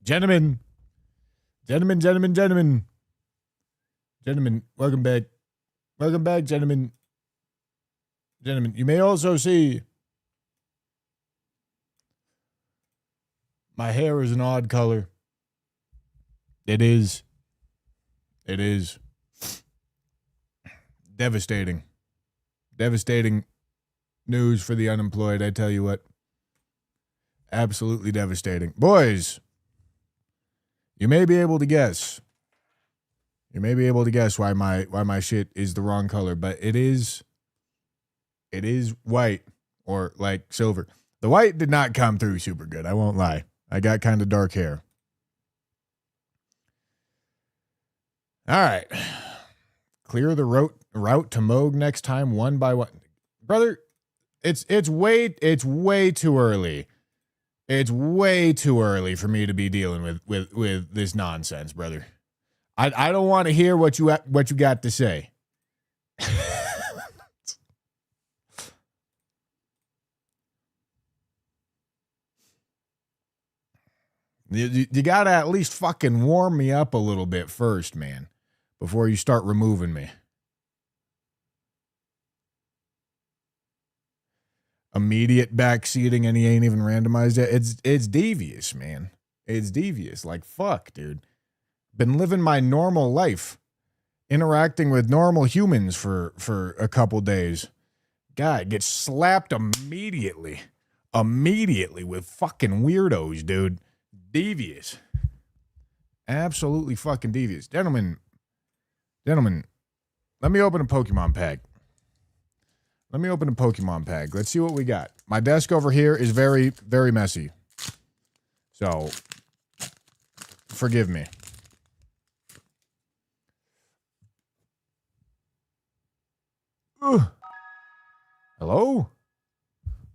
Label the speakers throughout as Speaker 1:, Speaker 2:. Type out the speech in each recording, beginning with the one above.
Speaker 1: Gentlemen. Gentlemen, welcome back. Welcome back, gentlemen. Gentlemen, you may also see my hair is an odd color. It is. It is. Devastating. Devastating news for the unemployed, I tell you what. Absolutely devastating. Boys, you may be able to guess. You may be able to guess why my shit is the wrong color, but it is white or like silver. The white did not come through super good, I won't lie. I got kind of dark hair. All right. Clear the route to Moog next time one by one. Brother, it's way too early. It's way too early for me to be dealing with this nonsense, brother. I don't want to hear what you got to say. You got to at least fucking warm me up a little bit first, man, before you start removing me. Immediate backseating and he ain't even randomized it. It's devious, man. It's devious. Like, fuck, dude. Been living my normal life, interacting with normal humans for a couple days. God, get slapped immediately with fucking weirdos, dude. Devious. Absolutely fucking devious. Gentlemen, let me open a Pokemon pack. Let's see what we got. My desk over here is very, very messy. So, forgive me. Ugh. Hello?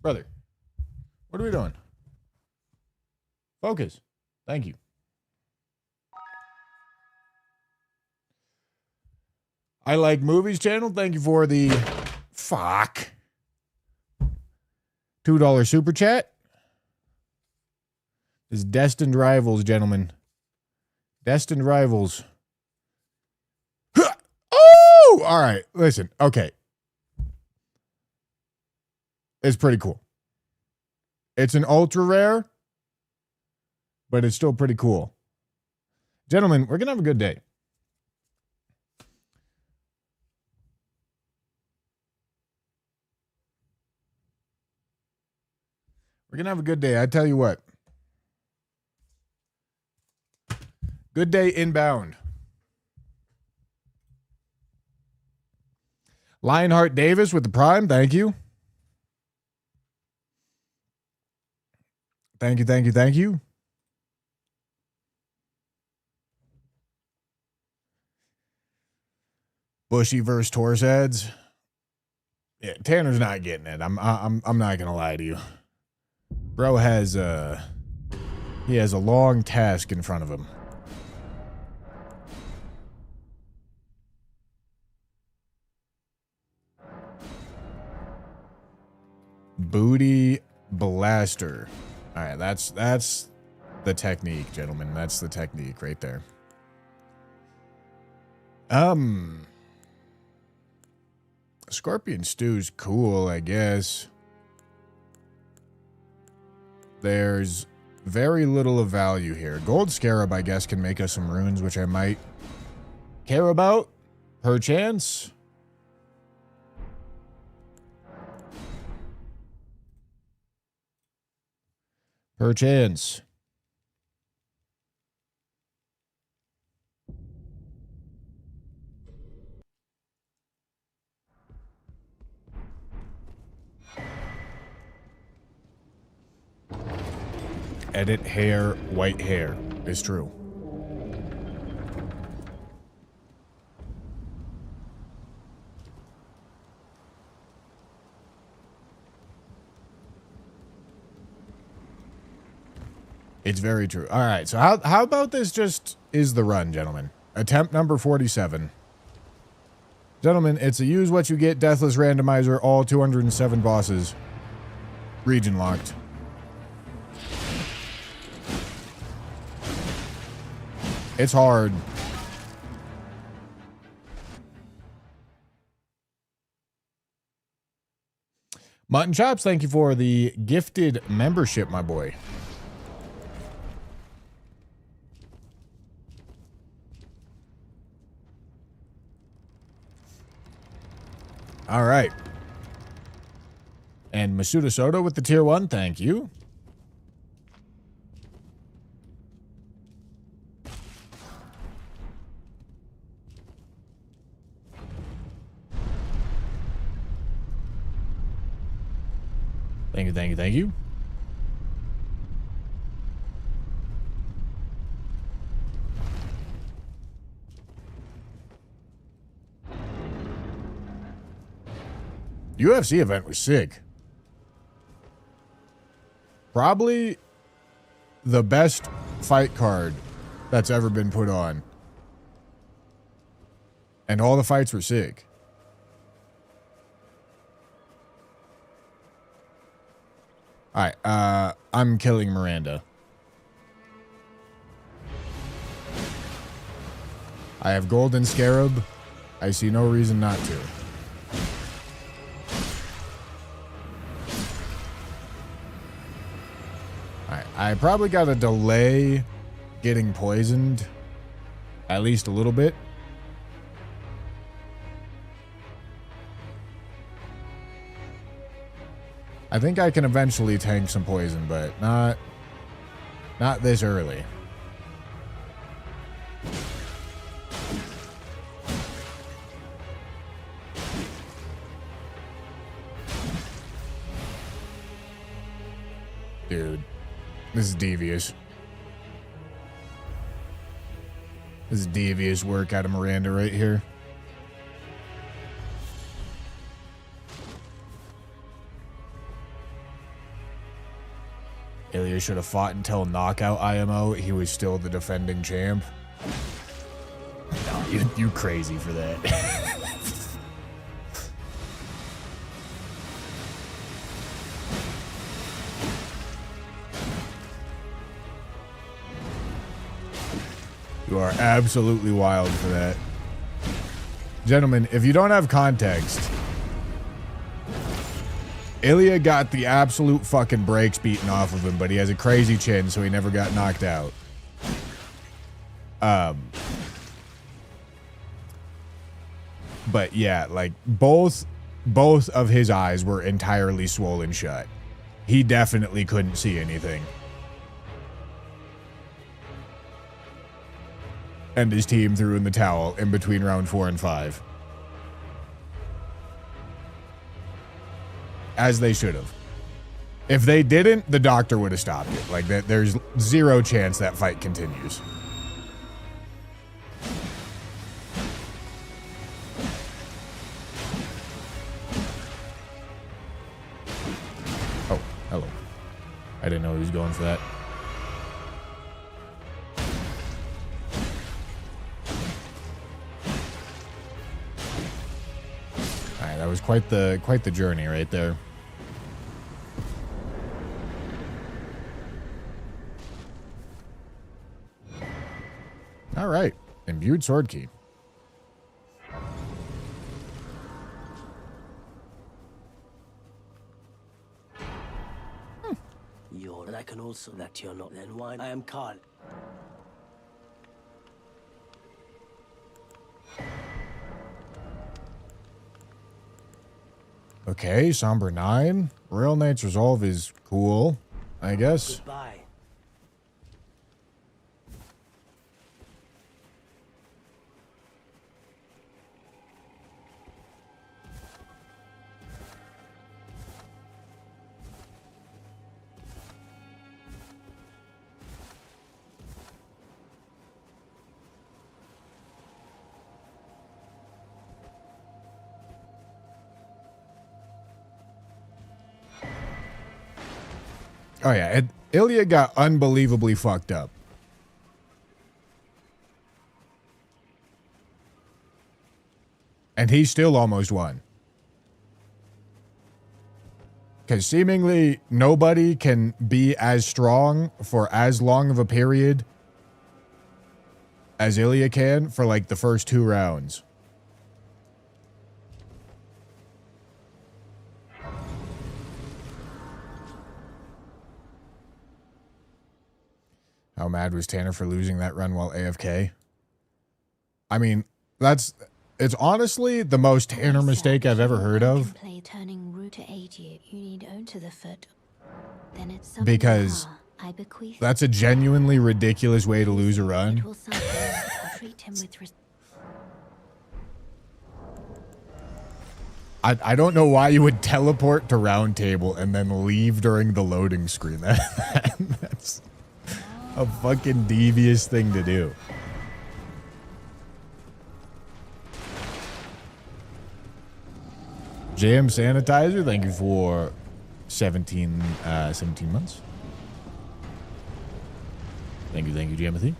Speaker 1: Brother, what are we doing? Focus. Thank you. I Like Movies channel. Thank you for the fuck. $2 super chat. This is Destined Rivals, gentlemen. Destined Rivals. Oh! All right. Listen. Okay. It's pretty cool. It's an ultra rare, but it's still pretty cool. Gentlemen, we're going to have a good day. We're going to have a good day. I tell you what. Good day inbound. Lionheart Davis with the Prime. Thank you. Thank you. Bushy versus Torsads. Yeah, Tanner's not getting it. I'm not gonna lie to you. Bro has a long task in front of him. Booty Blaster. All right, that's the technique, gentlemen. That's the technique right there. Scorpion Stew's cool, I guess. There's very little of value here. Gold Scarab, I guess, can make us some runes, which I might care about, perchance. Perchance. Edit hair, white hair is true. It's very true. All right, so how about this just is the run, gentlemen? Attempt number 47. Gentlemen, it's a use what you get deathless randomizer, all 207 bosses. Region locked. It's hard. Mutton Chops, thank you for the gifted membership, my boy. All right. And Masuda Soda with the tier 1, thank you. Thank you, thank you, thank you. UFC event was sick. Probably the best fight card that's ever been put on. And all the fights were sick. Alright, I'm killing Miranda. I have Golden Scarab. I see no reason not to. Alright, I probably gotta delay getting poisoned at least a little bit. I think I can eventually tank some poison, but not this early. Dude, this is devious. This is devious work out of Miranda right here. Ilya should have fought until knockout IMO. He was still the defending champ. No, you crazy for that. You are absolutely wild for that. Gentlemen, if you don't have context, Ilya got the absolute fucking brakes beaten off of him, but he has a crazy chin, so he never got knocked out. But yeah, like both of his eyes were entirely swollen shut. He definitely couldn't see anything. And his team threw in the towel in between round 4 and 5. As they should have. If they didn't, the doctor would have stopped it. Like, there's zero chance that fight continues. Oh, hello. I didn't know he was going for that. Alright, that was quite the journey right there. All right, imbued sword key.
Speaker 2: You're, and I can also that you're not. Then why? I am Carl.
Speaker 1: Okay, Somber 9. Royal Knight's Resolve is cool, I guess.
Speaker 2: Goodbye.
Speaker 1: Oh yeah, Ilya got unbelievably fucked up. And he still almost won. Because seemingly nobody can be as strong for as long of a period as Ilya can for like the first 2 rounds. How mad was Tanner for losing that run while AFK? I mean, it's honestly the most Tanner mistake I've ever heard of. Because that's a genuinely ridiculous way to lose a run. I don't know why you would teleport to round table and then leave during the loading screen. That's a fucking devious thing to do. JM Sanitizer, thank you for 17 months. Thank you, Jamothy.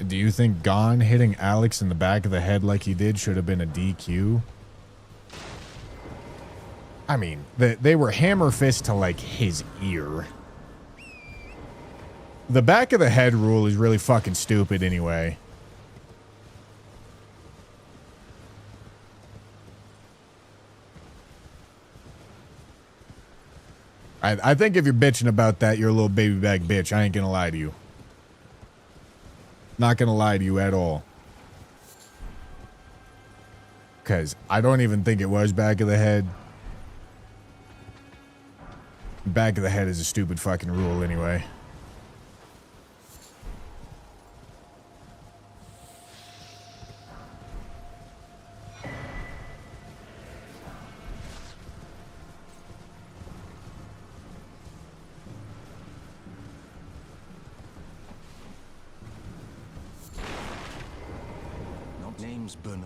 Speaker 1: Do you think Gon hitting Alex in the back of the head like he did should have been a DQ? I mean, they were hammer fist to like his ear. The back of the head rule is really fucking stupid anyway. I think if you're bitching about that, you're a little baby back bitch. I ain't gonna lie to you. Not gonna lie to you at all. Because I don't even think it was back of the head. Back of the head is a stupid fucking rule anyway.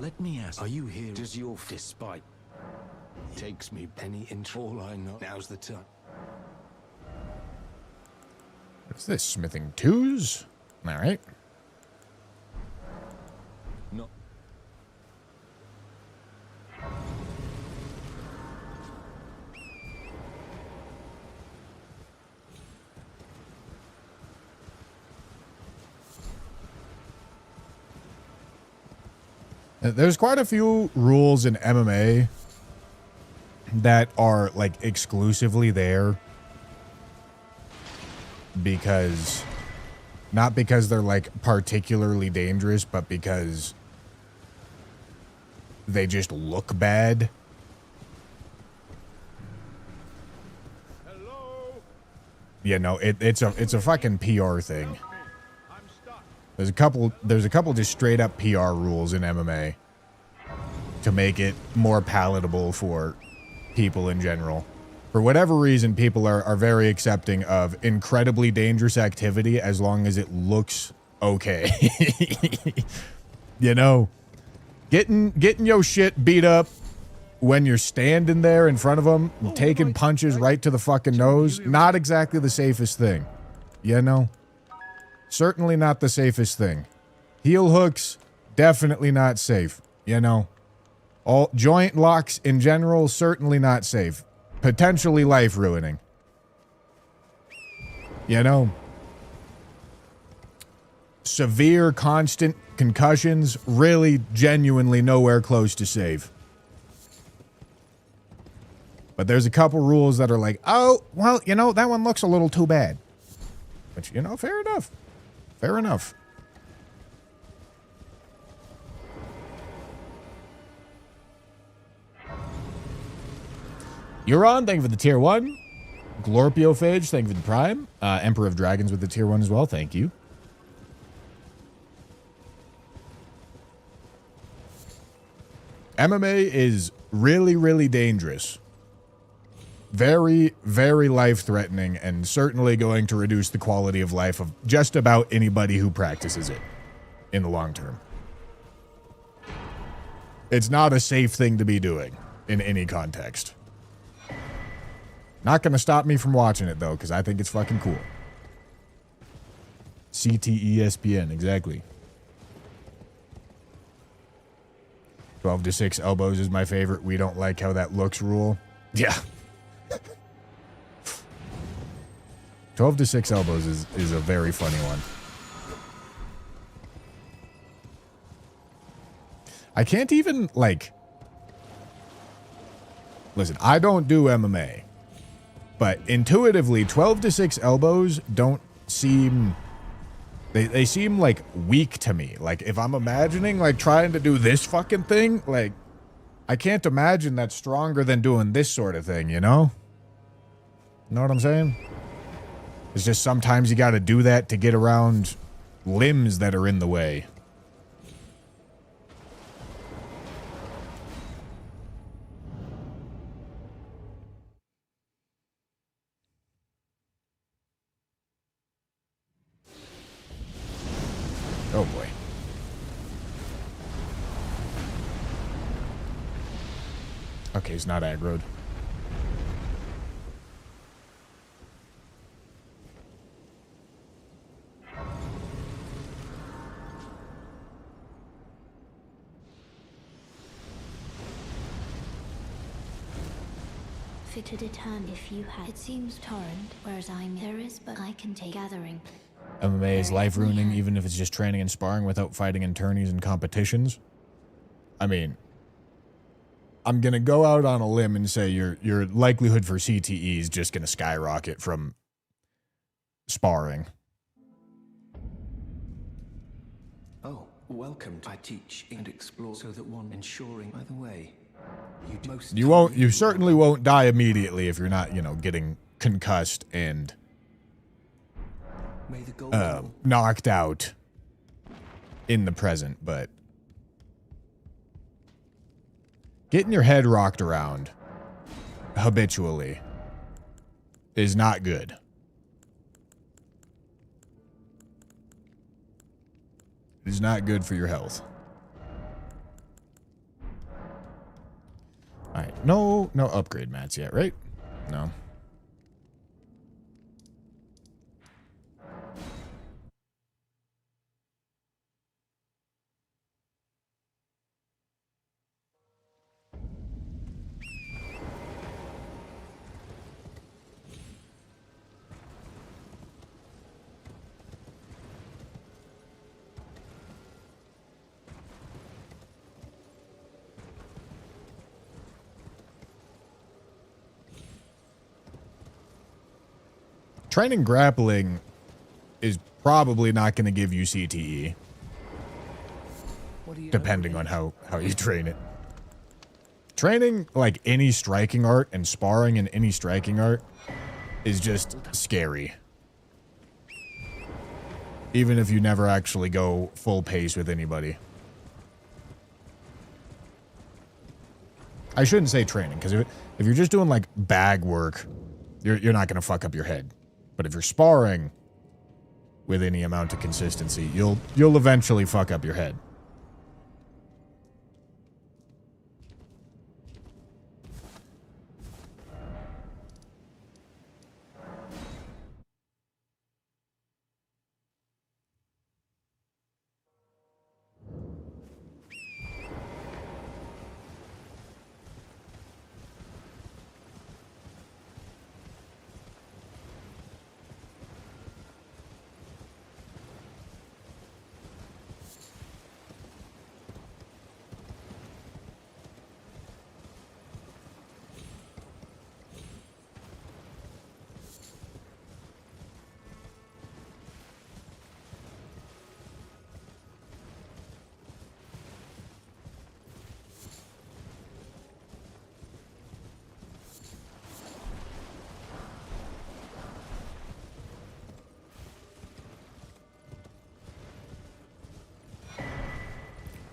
Speaker 3: Let me ask, are you here? Does your despite takes me any intro? All I know now's the time.
Speaker 1: What's this? Smithing twos? All right.
Speaker 3: No.
Speaker 1: There's quite a few rules in MMA that are like exclusively there because, not because they're like particularly dangerous, but because they just look bad. Hello? Yeah, no, it's a fucking PR thing. There's a couple just straight up PR rules in MMA to make it more palatable for people in general. For whatever reason, people are very accepting of incredibly dangerous activity as long as it looks okay. You know, getting your shit beat up when you're standing there in front of them, taking punches right to the fucking nose, not exactly the safest thing. You know? Certainly not the safest thing. Heel hooks, definitely not safe. You know, all joint locks in general, certainly not safe. Potentially life ruining. You know, severe constant concussions, really genuinely nowhere close to safe. But there's a couple rules that are like, oh, well, you know, that one looks a little too bad. But, you know, fair enough. Fair enough. Euron, thank you for the tier 1. Glorpiophage, thank you for the prime. Emperor of Dragons with the tier 1 as well, thank you. MMA is really, really dangerous. Very, very life-threatening, and certainly going to reduce the quality of life of just about anybody who practices it in the long term. It's not a safe thing to be doing in any context. Not going to stop me from watching it, though, because I think it's fucking cool. CTESPN, exactly. 12 to 6 elbows is my favorite. We don't like how that looks rule. Yeah. 12 to 6 elbows is a very funny one. I can't even, like... Listen, I don't do MMA. But intuitively, 12 to 6 elbows don't seem... They seem, like, weak to me. Like, if I'm imagining, like, trying to do this fucking thing, like... I can't imagine that's stronger than doing this sort of thing, you know? Know what I'm saying? It's just sometimes you gotta do that to get around limbs that are in the way. Oh boy. Okay, he's not aggroed.
Speaker 4: Fit to determine if you had. It seems torrent, whereas there is, but I can take gathering.
Speaker 1: MMA is life ruining, even if it's just training and sparring without fighting in tourneys and competitions. I mean, I'm gonna go out on a limb and say your likelihood for CTE is just gonna skyrocket from sparring.
Speaker 3: Oh, welcome. I teach and explore so that one ensuring. By the way,
Speaker 1: You certainly won't die immediately if you're not, you know, getting concussed and knocked out in the present, but getting your head rocked around habitually is not good. It is not good for your health. Alright, no upgrade mats yet, right? No. Training grappling is probably not going to give you CTE. Depending on how you train it. Training, like, any striking art and sparring in any striking art is just scary. Even if you never actually go full pace with anybody. I shouldn't say training, because if you're just doing, like, bag work, you're not going to fuck up your head. But if you're sparring with any amount of consistency, you'll eventually fuck up your head.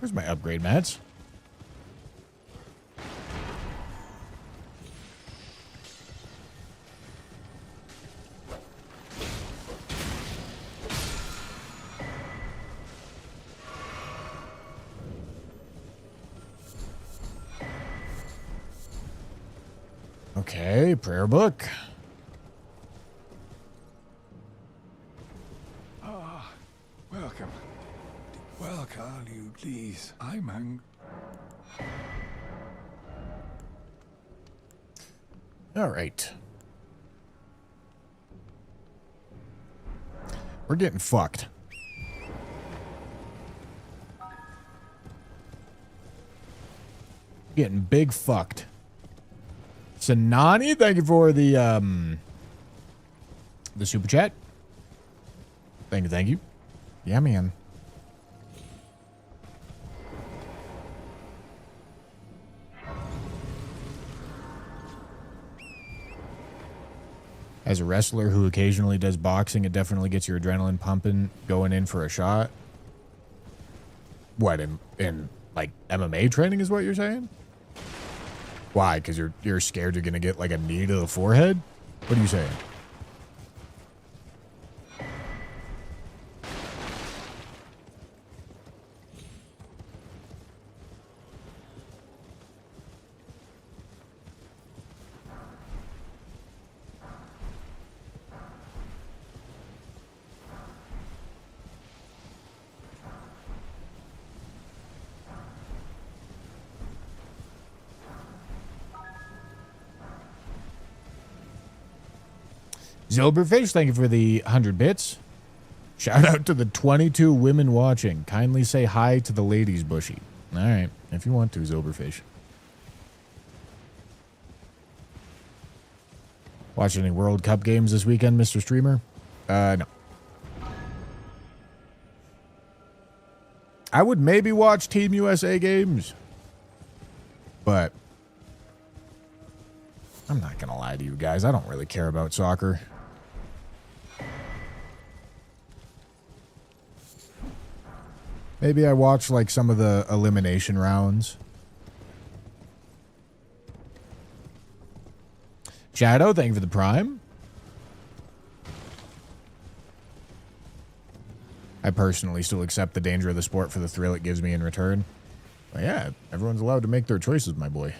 Speaker 1: Where's my upgrade mats? Okay, prayer book.
Speaker 5: Welcome. Well, Carl, you please. I'm hungry.
Speaker 1: All right. We're getting fucked. Getting big fucked. Sanani, thank you for the super chat. Thank you. Yeah, man. As a wrestler who occasionally does boxing, it definitely gets your adrenaline pumping going in for a shot. What, in like MMA training is what you're saying? Why? Because you're scared you're gonna get like a knee to the forehead? What are you saying? Zilberfish, thank you for the 100 bits. Shout out to the 22 women watching. Kindly say hi to the ladies, Bushy. All right, if you want to, Zilberfish. Watch any World Cup games this weekend, Mr. Streamer? No. I would maybe watch Team USA games, but I'm not going to lie to you guys. I don't really care about soccer. Maybe I watch like some of the elimination rounds. Shadow, thank you for the prime. I personally still accept the danger of the sport for the thrill it gives me in return. But yeah, everyone's allowed to make their choices, my boy.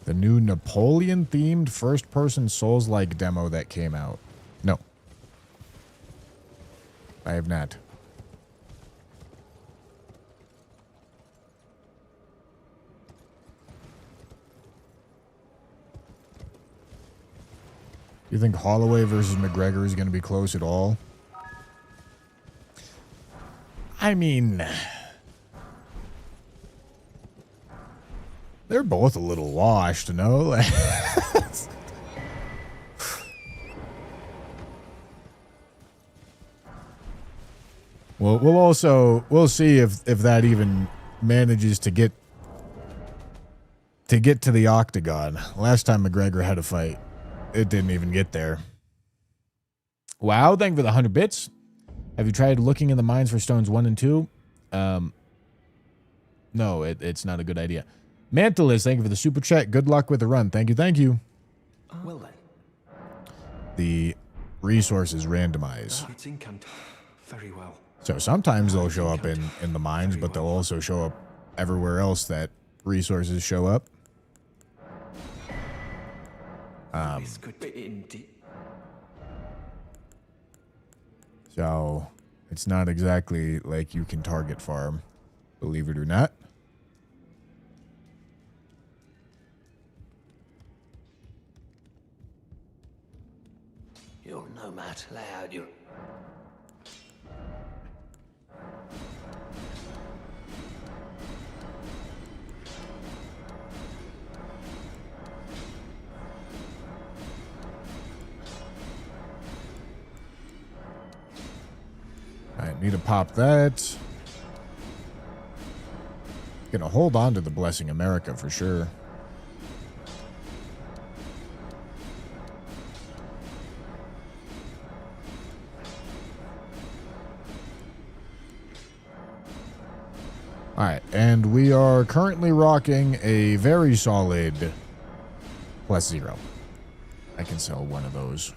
Speaker 1: The new Napoleon-themed first-person Souls-like demo that came out. No. I have not. You think Holloway versus McGregor is going to be close at all? I mean, they're both a little washed, no? Well, we'll see if that even manages to get to the octagon. Last time McGregor had a fight, it didn't even get there. Wow, thank you for the 100 bits. Have you tried looking in the mines for stones 1 and 2? No, it's not a good idea. Mantilus, thank you for the super chat. Good luck with the run. Thank you.
Speaker 2: Well then.
Speaker 1: The resources randomize.
Speaker 2: It's incant. Very well.
Speaker 1: So sometimes they'll show up in the mines, but they'll also show up everywhere else that resources show up.
Speaker 2: This could be indeed.
Speaker 1: So it's not exactly like you can target farm, believe it or not.
Speaker 2: You're a nomad. Lay out your...
Speaker 1: Alright, need to pop that. Gonna hold on to the Blessing America for sure. Alright, and we are currently rocking a very solid +0. I can sell one of those.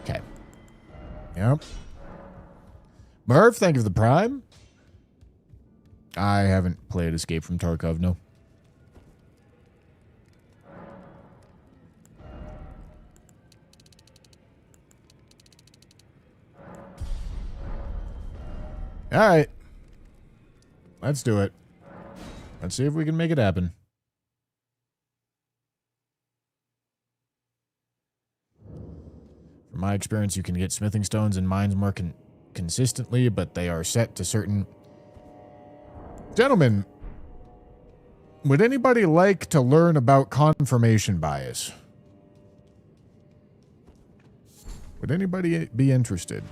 Speaker 1: Okay. Yep. Merv, thank you for the Prime. I haven't played Escape from Tarkov, no. All right. Let's do it. Let's see if we can make it happen. From my experience, you can get smithing stones in mines more consistently, but they are set to certain... Gentlemen, would anybody like to learn about confirmation bias? Would anybody be interested?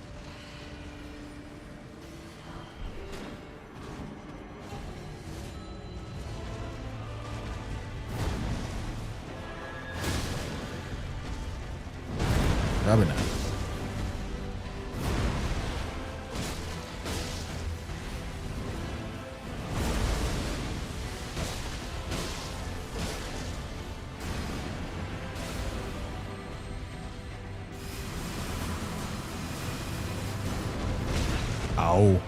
Speaker 1: Probably not. Ow.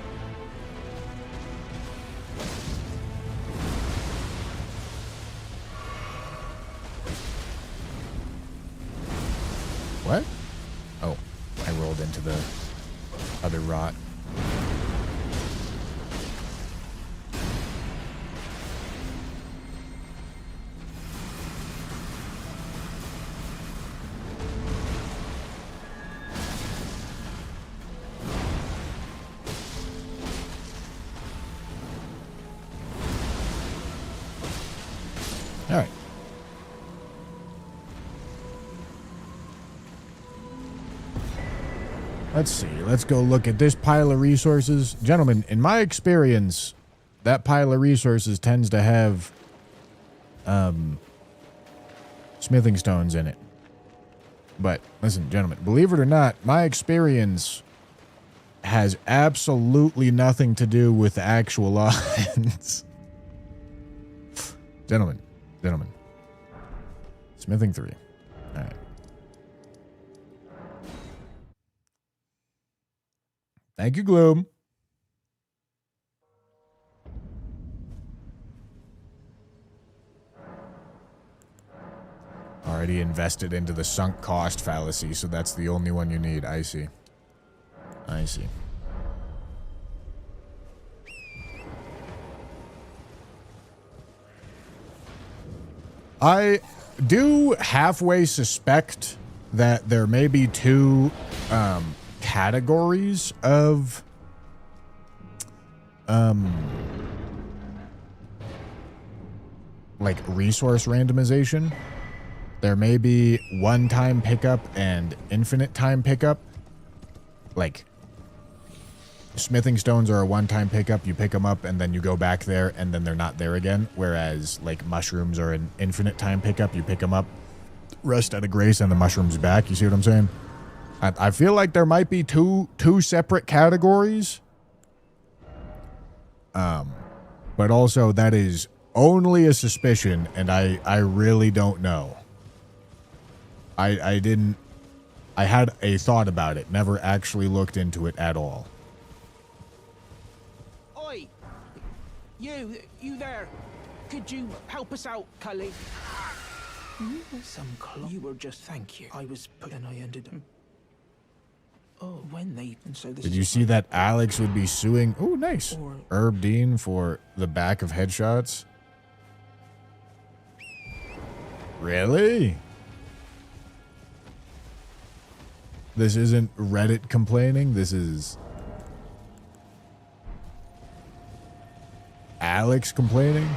Speaker 1: What? Oh, I rolled into the other rot. All right. Let's see. Let's go look at this pile of resources. Gentlemen, in my experience, that pile of resources tends to have smithing stones in it. But listen, gentlemen, believe it or not, my experience has absolutely nothing to do with the actual odds. Gentlemen. Smithing 3. All right. Thank you, Gloom. Already invested into the sunk cost fallacy, so that's the only one you need. I see. I see. I do halfway suspect that there may be two categories of like resource randomization. There may be one-time pickup and infinite time pickup. Like smithing stones are a one-time pickup. You pick them up and then you go back there and then they're not there again. Whereas like mushrooms are an infinite time pickup. You pick them up, rest at a grace, and the mushroom's back. You see what I'm saying? I feel like there might be two separate categories. But also that is only a suspicion, and I really don't know. I had a thought about it, never actually looked into it at all.
Speaker 6: Oi! You there. Could you help us out, Cully? Some You were just thank you. I was put and I ended up. Oh, when they and so this
Speaker 1: Did you see that Alex would be suing? Oh, nice. Herb Dean for the back of headshots. Really? This isn't Reddit complaining. This is Alex complaining.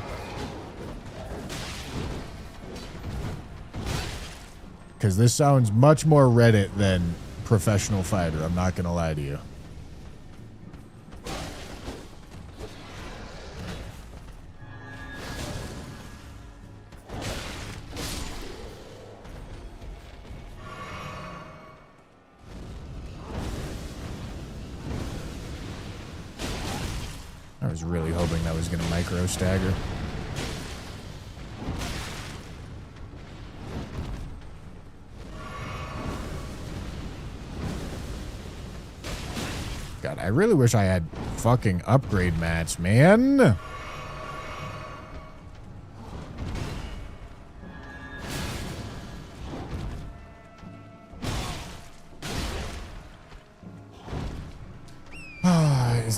Speaker 1: Because this sounds much more Reddit than professional fighter. I'm not going to lie to you. really hoping that was going to micro stagger. God, I really wish I had fucking upgrade mats, man.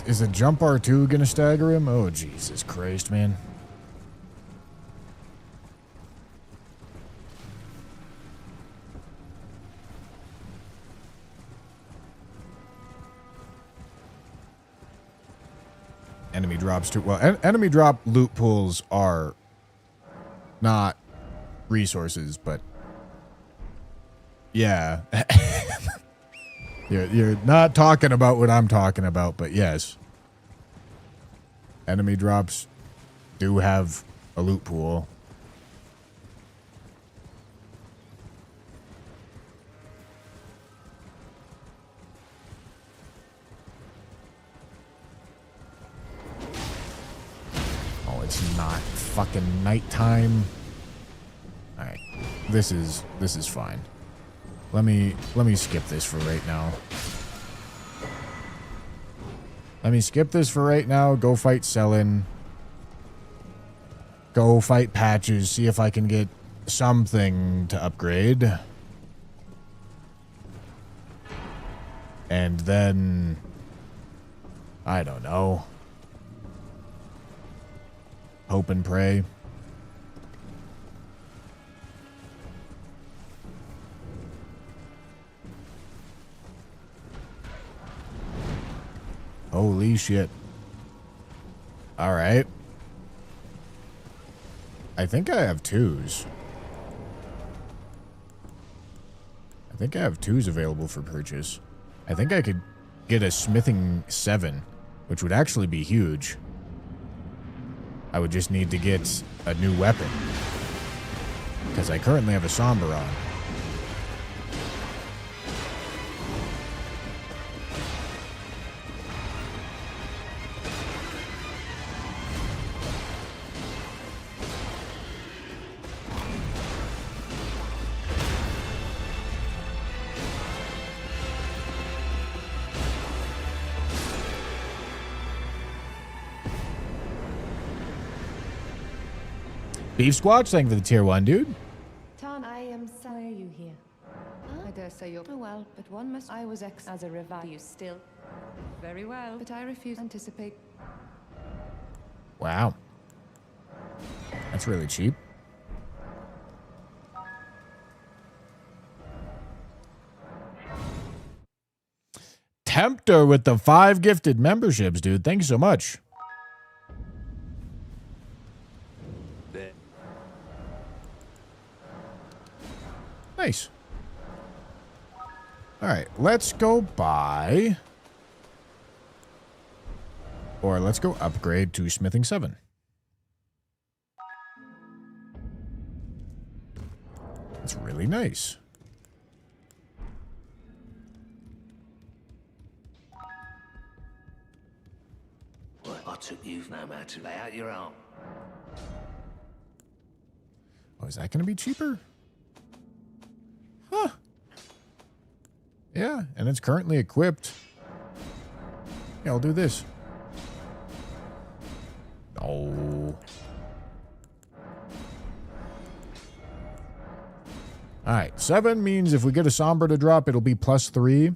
Speaker 1: Is a jump R2 gonna stagger him? Oh, Jesus Christ, man. Enemy drops too. Well, enemy drop loot pools are not resources, but yeah. You're not talking about what I'm talking about, but yes. Enemy drops do have a loot pool. Oh, it's not fucking nighttime. All right. This is fine. Let me skip this for right now. Let me skip this for right now. Go fight Selin. Go fight Patches. See if I can get something to upgrade. And then I don't know. Hope and pray. Holy shit. All right. I think I have twos. I think I have twos available for purchase. I think I could get a smithing 7, which would actually be huge. I would just need to get a new weapon, because I currently have a Somber on. Beef Squatch, thank you for the tier 1, dude.
Speaker 7: Tan, I am sorry you here. I dare say you're well, but one must. I was as a revive. You still very well, but I refuse to anticipate.
Speaker 1: Wow. That's really cheap. Tempter with the 5 gifted memberships, dude. Thank you so much. Nice. All right, let's go buy, or let's go upgrade to smithing 7. That's really nice.
Speaker 2: What? I took you no matter to lay out your arm.
Speaker 1: Oh, is that going to be cheaper? Huh. Yeah, and it's currently equipped. Yeah, I'll do this. No. Alright, 7 means if we get a Somber to drop, it'll be +3.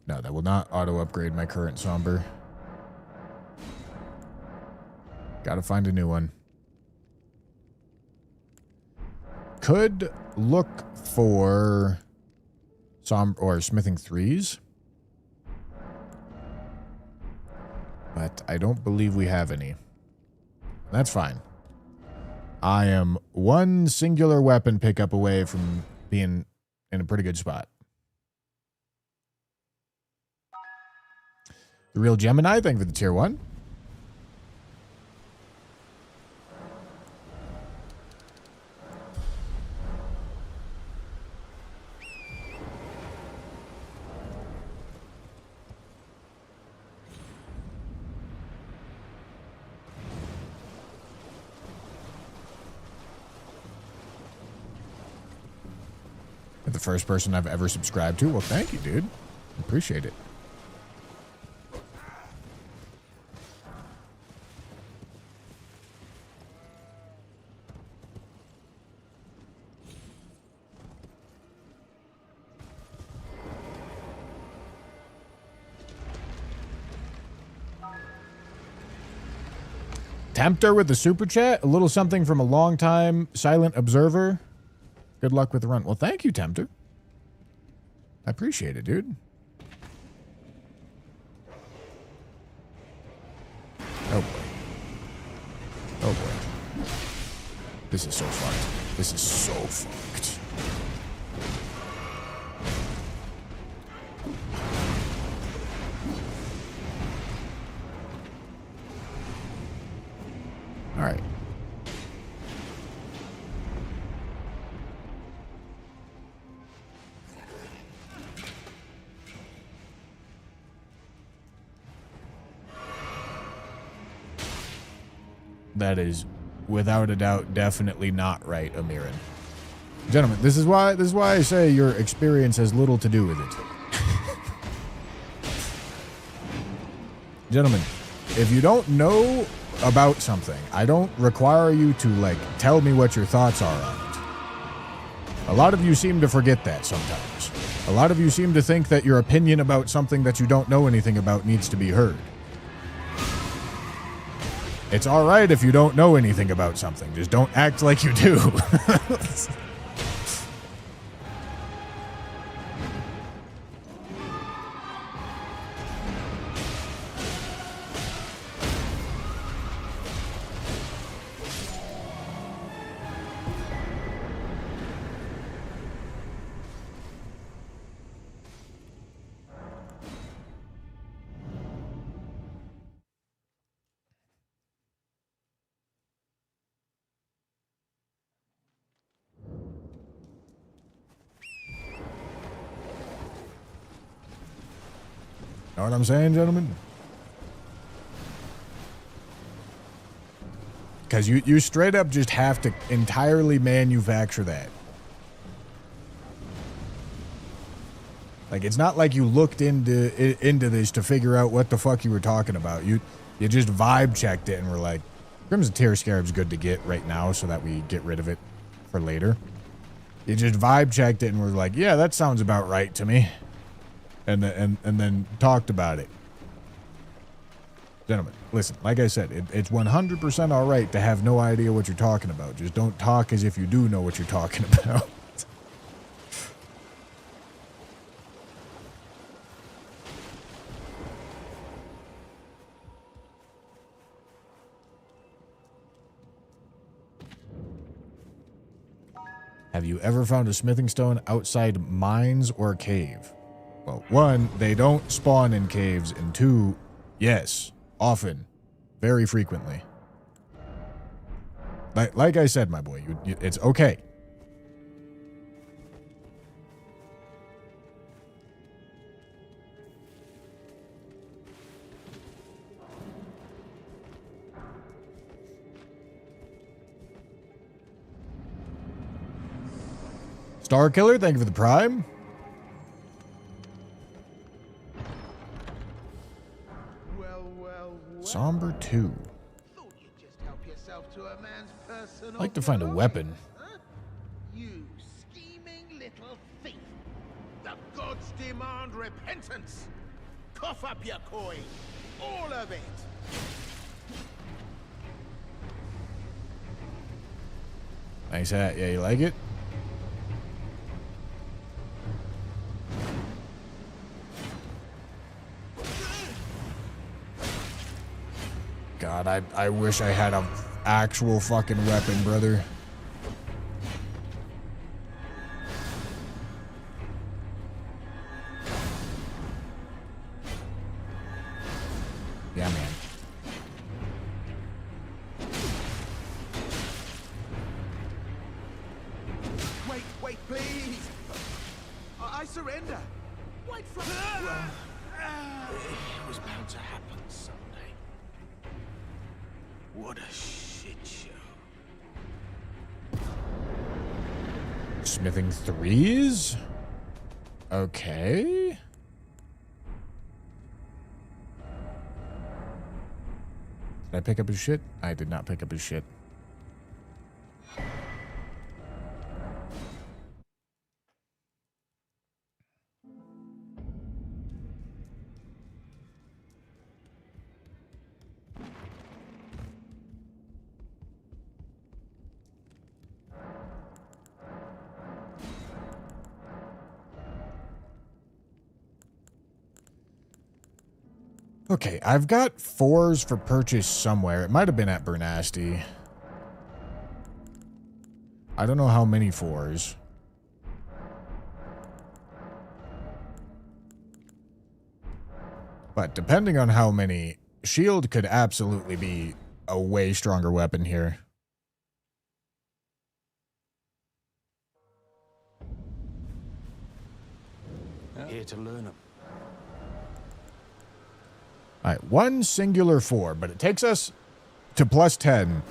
Speaker 1: No, that will not auto-upgrade my current Somber. Gotta find a new one. Could look for or smithing 3s. But I don't believe we have any. That's fine. I am one singular weapon pickup away from being in a pretty good spot. The Real Gemini, thank you for the tier 1. You're the first person I've ever subscribed to. Well, thank you, dude. Appreciate it. Tempter with the super chat. A little something from a long-time silent observer. Good luck with the run. Well, thank you, Tempter. I appreciate it, dude. Oh, boy. Oh, boy. This is so fucked. This is so fucked. All right. That is, without a doubt, definitely not right, Amiran. Gentlemen, this is why I say your experience has little to do with it. Gentlemen, if you don't know about something, I don't require you to, like, tell me what your thoughts are on it. A lot of you seem to forget that sometimes. A lot of you seem to think that your opinion about something that you don't know anything about needs to be heard. It's all right if you don't know anything about something. Just don't act like you do. Know what I'm saying, gentlemen? Because you straight up just have to entirely manufacture that. Like, it's not like you looked into this to figure out what the fuck you were talking about. You just vibe checked it and were like, Crimson Tear Scarab's good to get right now so that we get rid of it for later. You just vibe checked it and were like, yeah, that sounds about right to me. And then talked about it. Gentlemen, listen, like I said, it's 100% all right to have no idea what you're talking about. Just don't talk as if you do know what you're talking about. Have you ever found a smithing stone outside mines or a cave? Well, one, they don't spawn in caves, and two, yes, often, very frequently. Like I said, my boy, it's okay. Star Killer, thank you for the prime. Somber 2. I'd like to find a weapon.
Speaker 8: You scheming little thief. The gods demand repentance. Cough up your coin. All of it.
Speaker 1: Nice hat. Yeah, you like it? God, I wish I had an actual fucking weapon, brother. Yeah, man.
Speaker 8: Wait, please. I surrender. Wait from it was bound to happen someday. What a shit show.
Speaker 1: Smithing 3s? Okay. Did I pick up his shit? I did not pick up his shit. Okay, I've got 4s for purchase somewhere. It might have been at Bernasti. I don't know how many 4s. But depending on how many, shield could absolutely be a way stronger weapon here.
Speaker 3: Here to learn them.
Speaker 1: Alright, 1 singular 4, but it takes us to plus 10,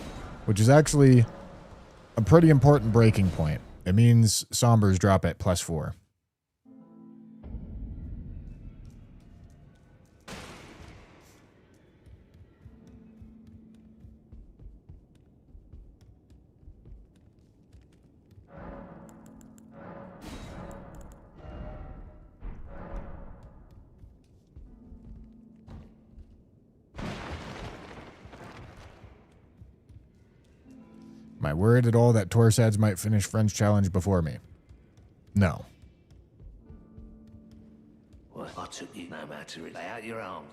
Speaker 1: which is actually a pretty important breaking point. It means Sombers drop at plus 4. Am I worried at all that Torsads might finish French Challenge before me? No.
Speaker 2: Well, I took you no matter it. Lay out your arms.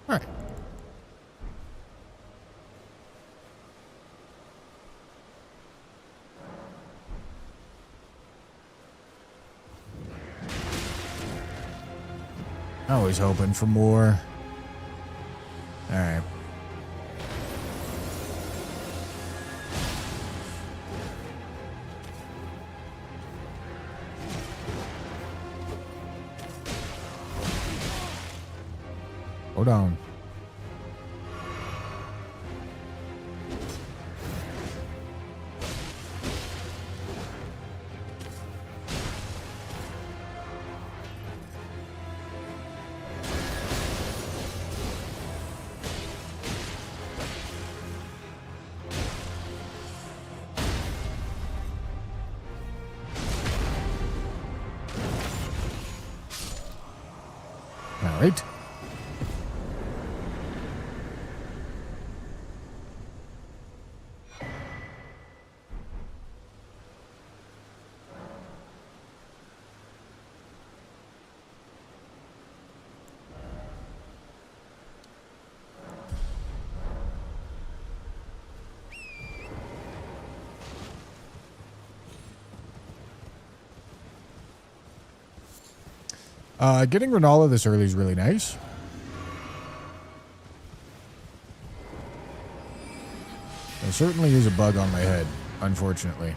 Speaker 1: All right. I was hoping for more. All right. Hold on. All right. Getting Renala this early is really nice. There certainly is a bug on my head, unfortunately.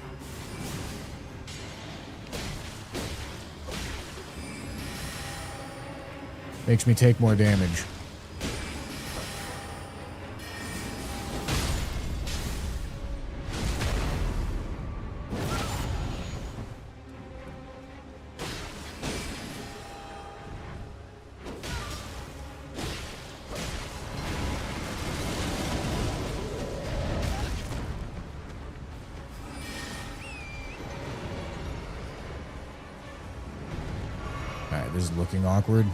Speaker 1: Makes me take more damage. Alright, this is looking awkward.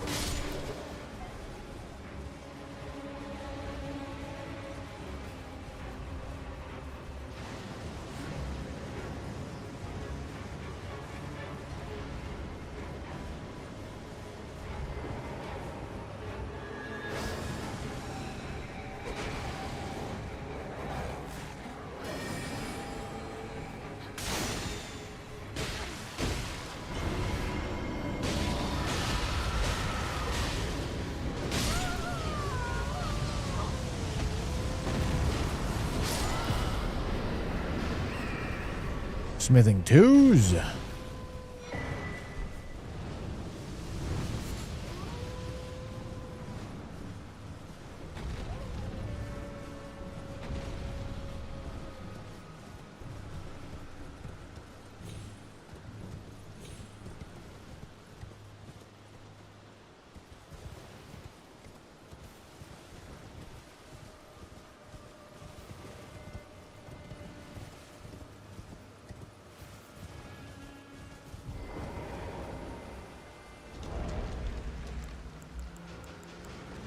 Speaker 1: Smithing twos.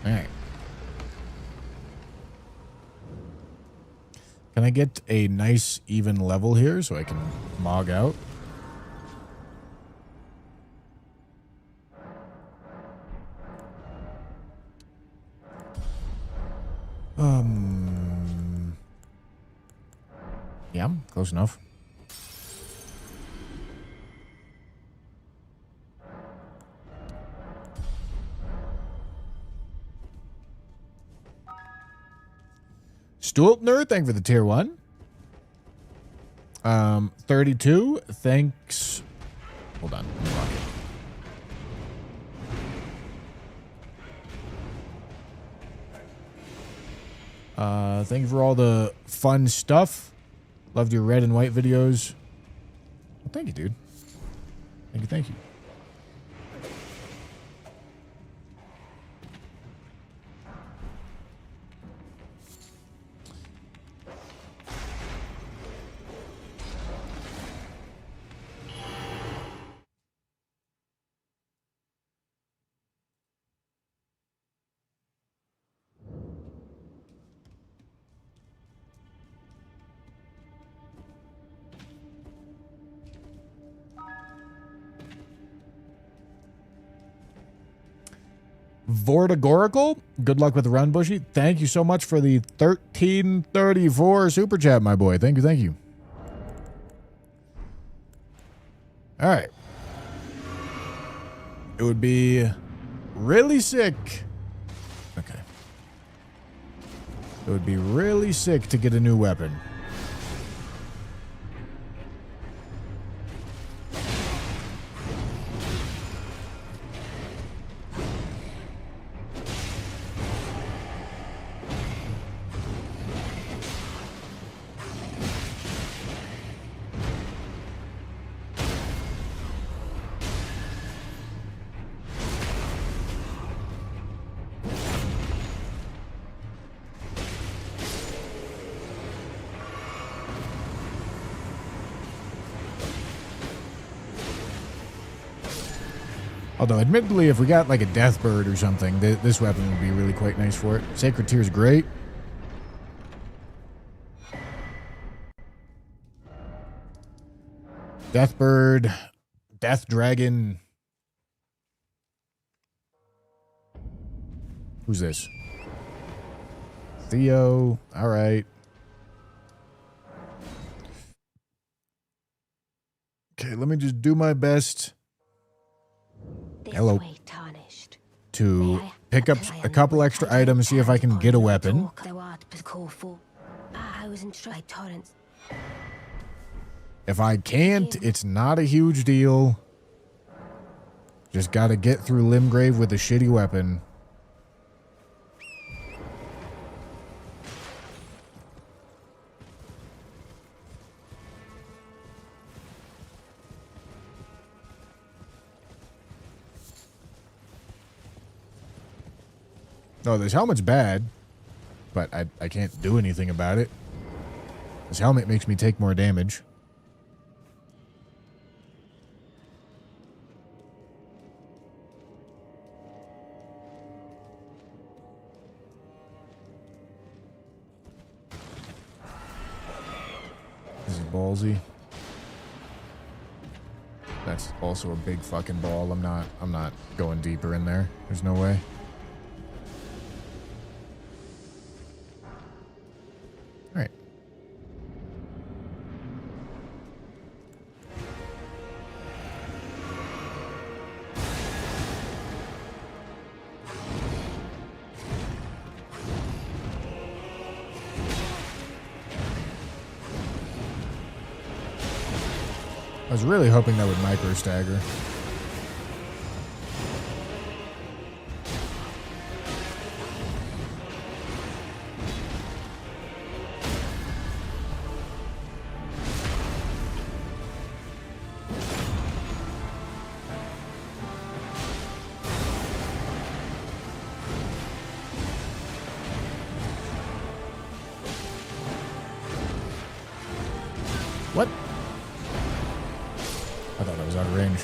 Speaker 1: All right. Can I get a nice even level here so I can mog out? Yeah, close enough. Stulpner, thank you for the tier 1. 32, thanks. Hold on. Let me lock it. Thank you for all the fun stuff. Loved your red and white videos. Well, thank you, dude. Thank you, thank you. Vortigorical, good luck with the run, Bushy. Thank you so much for the 1334 super chat, my boy. Thank you, thank you. All right. It would be really sick. Okay. It would be really sick to get a new weapon. Although, admittedly, if we got like a death bird or something, this weapon would be really quite nice for it. Sacred Tear is great. Death bird, death dragon. Who's this? Theo. All right. Okay, let me just do my best. Hello. To pick up a couple extra items, see if I can get a weapon. If I can't, it's not a huge deal. Just gotta get through Limgrave with a shitty weapon. No, this helmet's bad, but I can't do anything about it. This helmet makes me take more damage. This is ballsy. That's also a big fucking ball. I'm not going deeper in there. There's no way. All right. I was really hoping that would micro stagger. What? I thought I was out of range.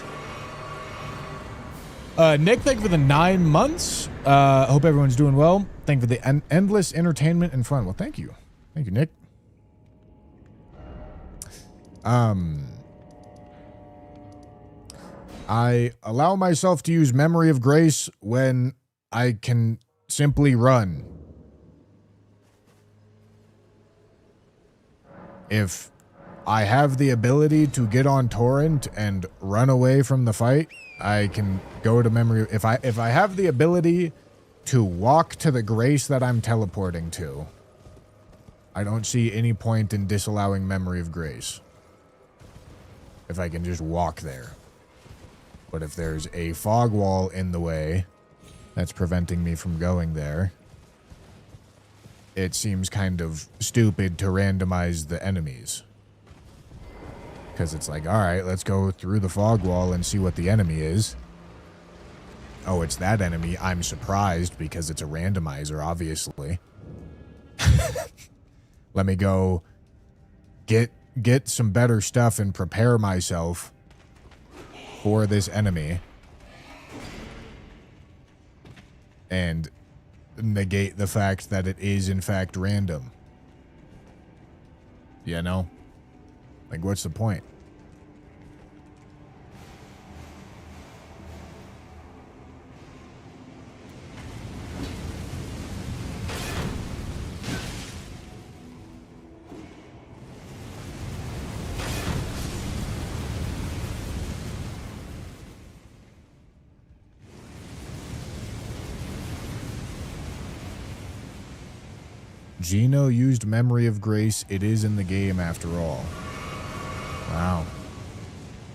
Speaker 1: Nick, thank you for the 9 months. Hope everyone's doing well. Thank you for the endless entertainment and fun. Well, thank you. Thank you, Nick. I allow myself to use Memory of Grace when I can simply run. If I have the ability to get on torrent and run away from the fight, I can go to memory. If I have the ability to walk to the grace that I'm teleporting to, I don't see any point in disallowing memory of grace. If I can just walk there. But if there's a fog wall in the way that's preventing me from going there, it seems kind of stupid to randomize the enemies. Because it's like, all right, let's go through the fog wall and see what the enemy is. Oh, it's that enemy. I'm surprised because it's a randomizer, obviously. Let me go get some better stuff and prepare myself for this enemy. And negate the fact that it is, in fact, random. You know? Like, what's the point? Gino used Memory of Grace. It is in the game after all. Wow.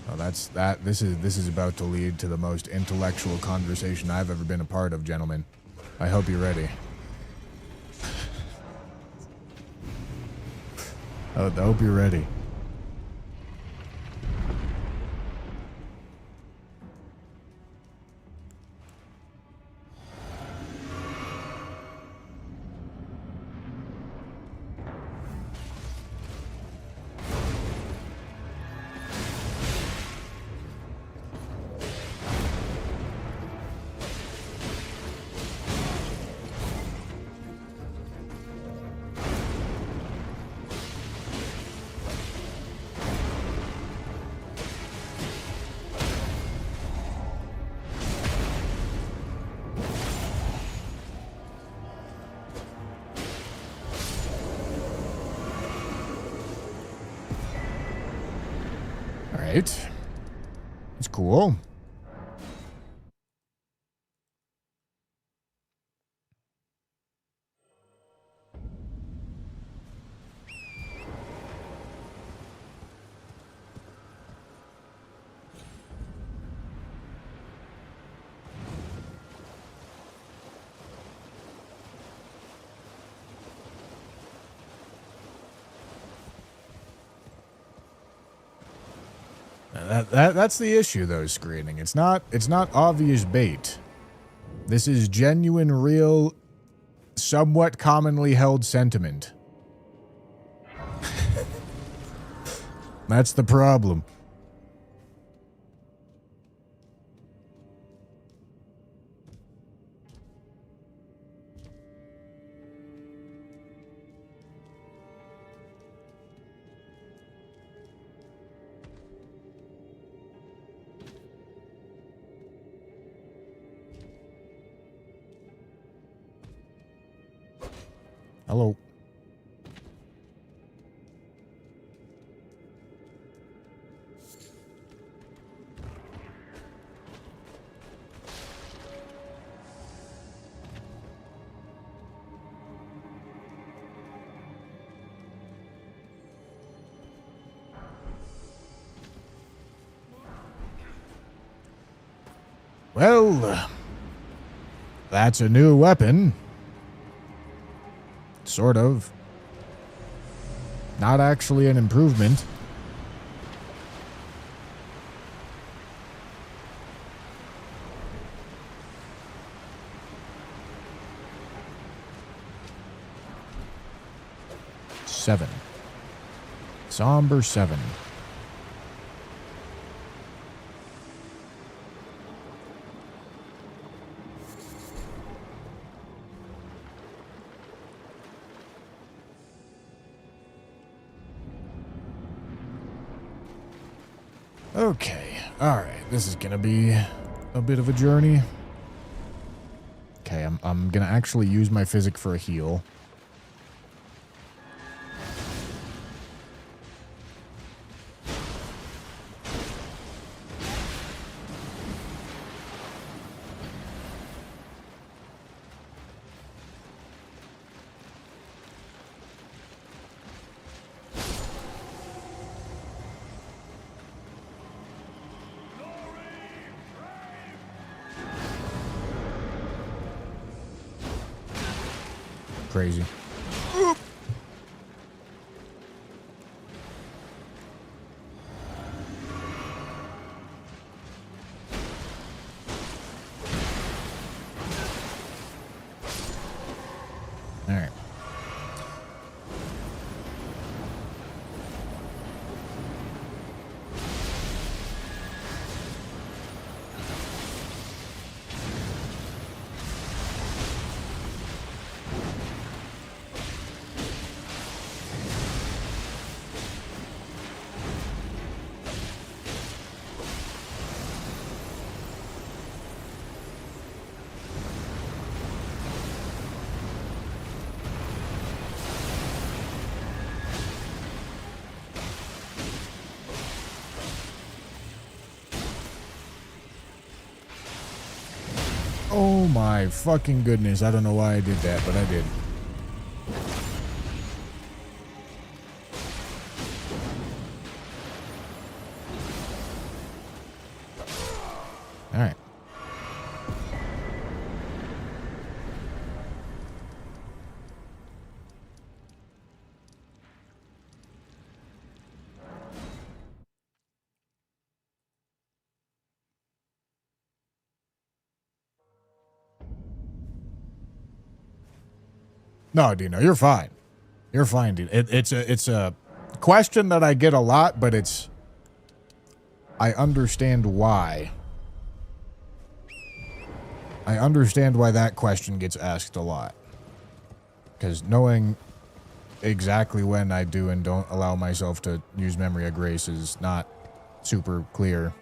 Speaker 1: Well, this is about to lead to the most intellectual conversation I've ever been a part of, gentlemen. I hope you're ready. I hope you're ready. Alright. It's cool. That's the issue, though, screening. It's not obvious bait. This is genuine, real, somewhat commonly held sentiment. That's the problem. Hello. Well, that's a new weapon. Sort of. Not actually an improvement. Seven. Somber 7. Okay, alright, this is gonna be a bit of a journey. Okay, I'm gonna actually use my physic for a heal. Crazy. All right. Oh my fucking goodness. I don't know why I did that, but I did. All right. No, Dino, you're fine. You're fine, dude. It's a question that I get a lot, but I understand why. I understand why that question gets asked a lot. Because knowing exactly when I do and don't allow myself to use Memory of Grace is not super clear.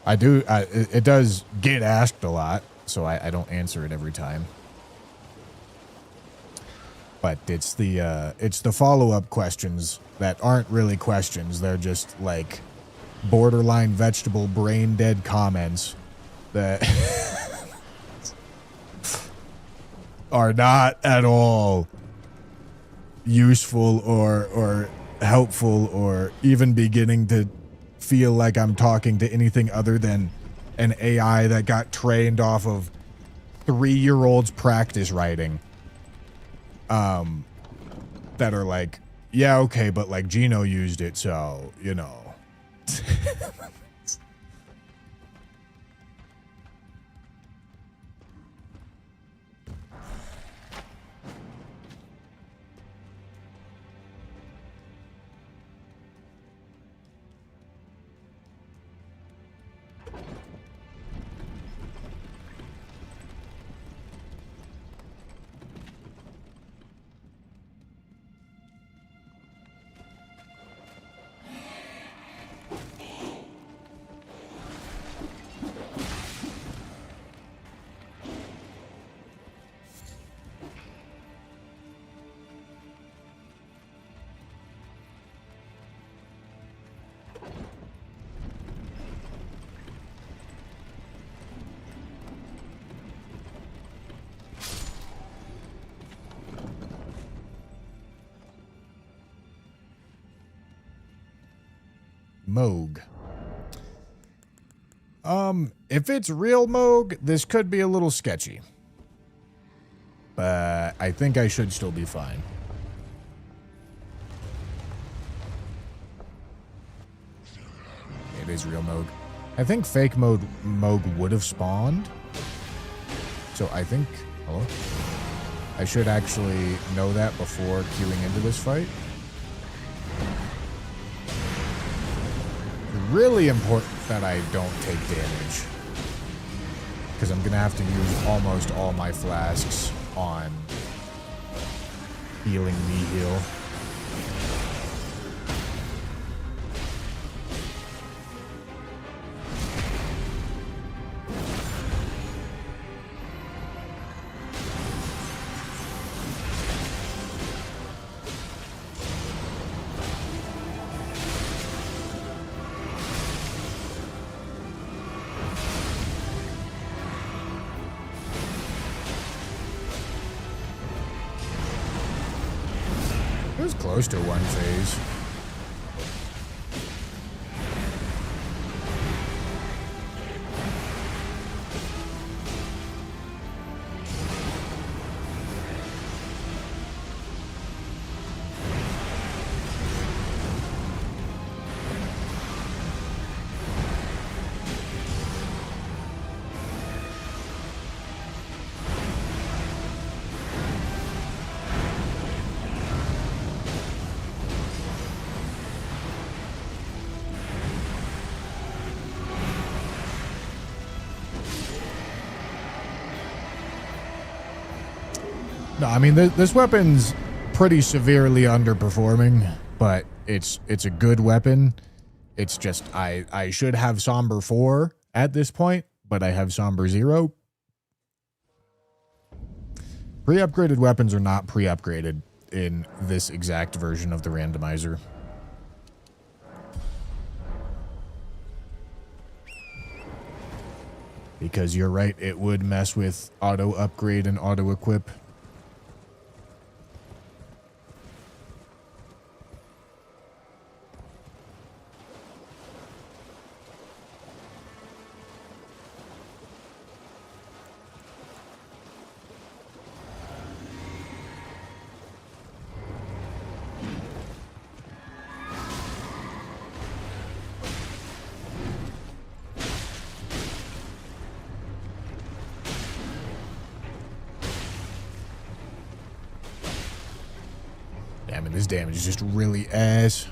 Speaker 1: It does get asked a lot, so I don't answer it every time. But it's the follow-up questions that aren't really questions. They're just like borderline vegetable brain dead comments that are not at all useful or helpful or even beginning to feel like I'm talking to anything other than an AI that got trained off of 3-year-olds practice writing. That are like, yeah, okay, but like Gino used it, so, you know. Moog. If it's real Moog, this could be a little sketchy. But I think I should still be fine. It is real Moog. I think fake Moog would have spawned. So I think... Hello? I should actually know that before queuing into this fight. Really important that I don't take damage. Because I'm going to have to use almost all my flasks on healing me heal. It was close to one phase. No, I mean, this weapon's pretty severely underperforming, but it's a good weapon. It's just, I should have Somber 4 at this point, but I have Somber 0. Pre-upgraded weapons are not pre-upgraded in this exact version of the randomizer. Because you're right, it would mess with auto-upgrade and auto-equip. Damn it, this damage is just really ass.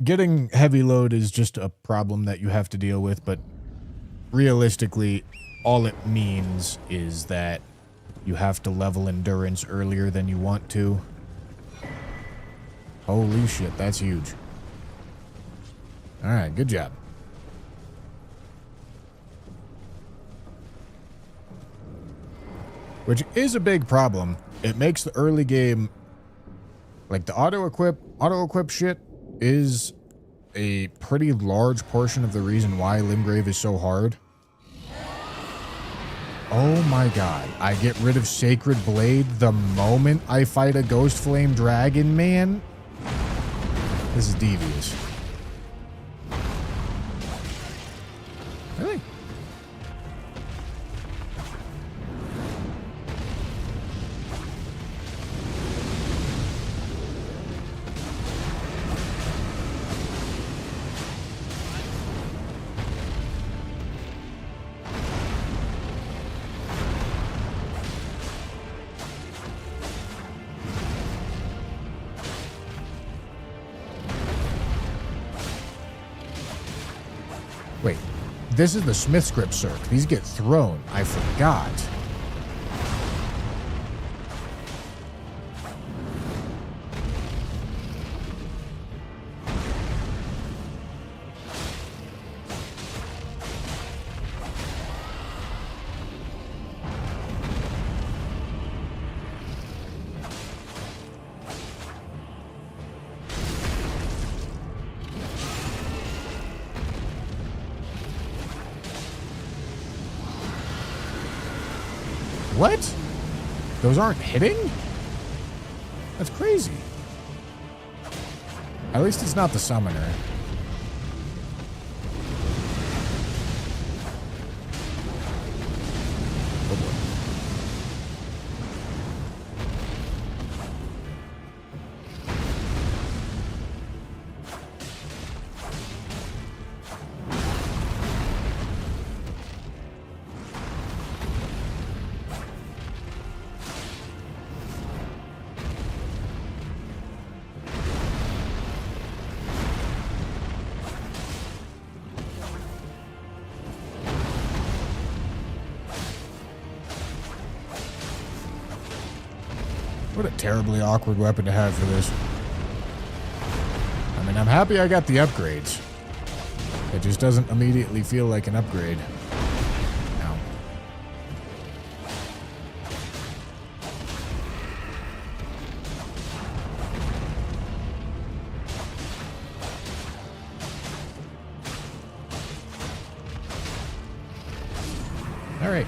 Speaker 1: Getting heavy load is just a problem that you have to deal with, but realistically, all it means is that you have to level endurance earlier than you want to. Holy shit, that's huge. Alright, good job. Which is a big problem. It makes the early game, like the auto-equip shit, is a pretty large portion of the reason why Limgrave is so hard. Oh my god. I get rid of Sacred Blade the moment I fight a Ghost Flame Dragon, man. This is devious. Really? Wait, this is the Smith's Grip Circ. These get thrown. I forgot. What? Those aren't hitting? That's crazy. At least it's not the summoner. Oh boy. What a terribly awkward weapon to have for this. I mean, I'm happy I got the upgrades. It just doesn't immediately feel like an upgrade. No. All right.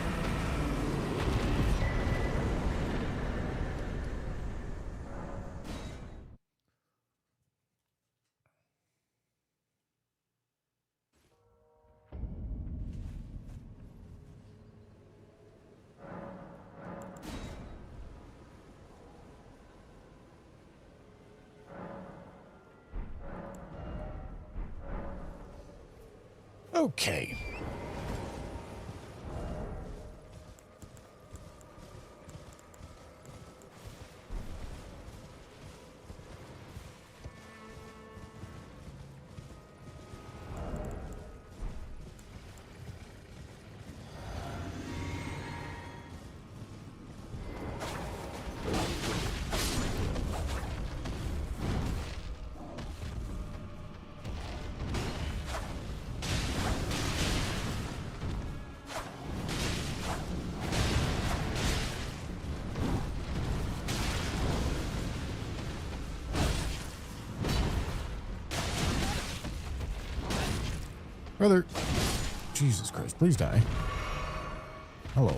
Speaker 1: Okay. Brother, Jesus Christ, please die. Hello.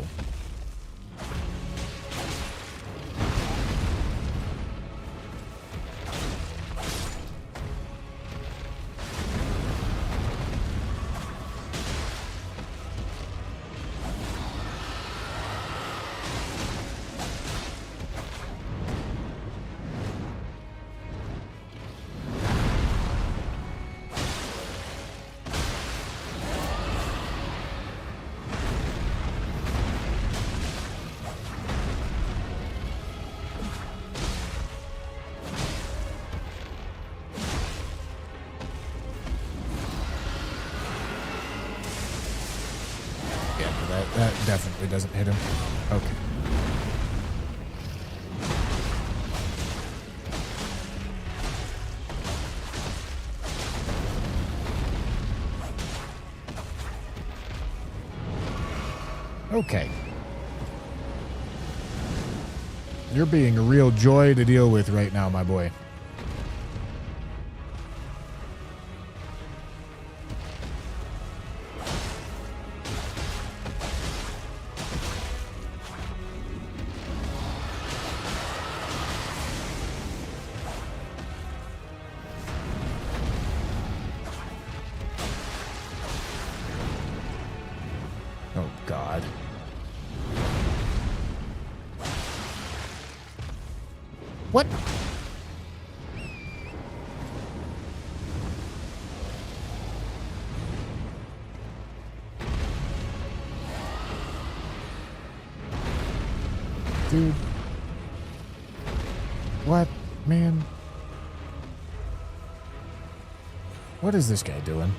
Speaker 1: That definitely doesn't hit him. Okay. Okay. You're being a real joy to deal with right now, my boy. Oh, God. What? Dude. What, man? What is this guy doing?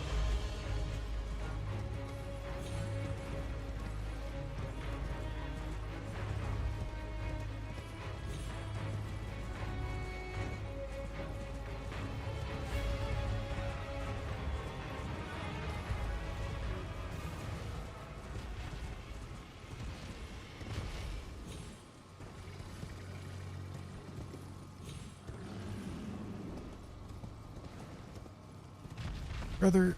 Speaker 1: Brother.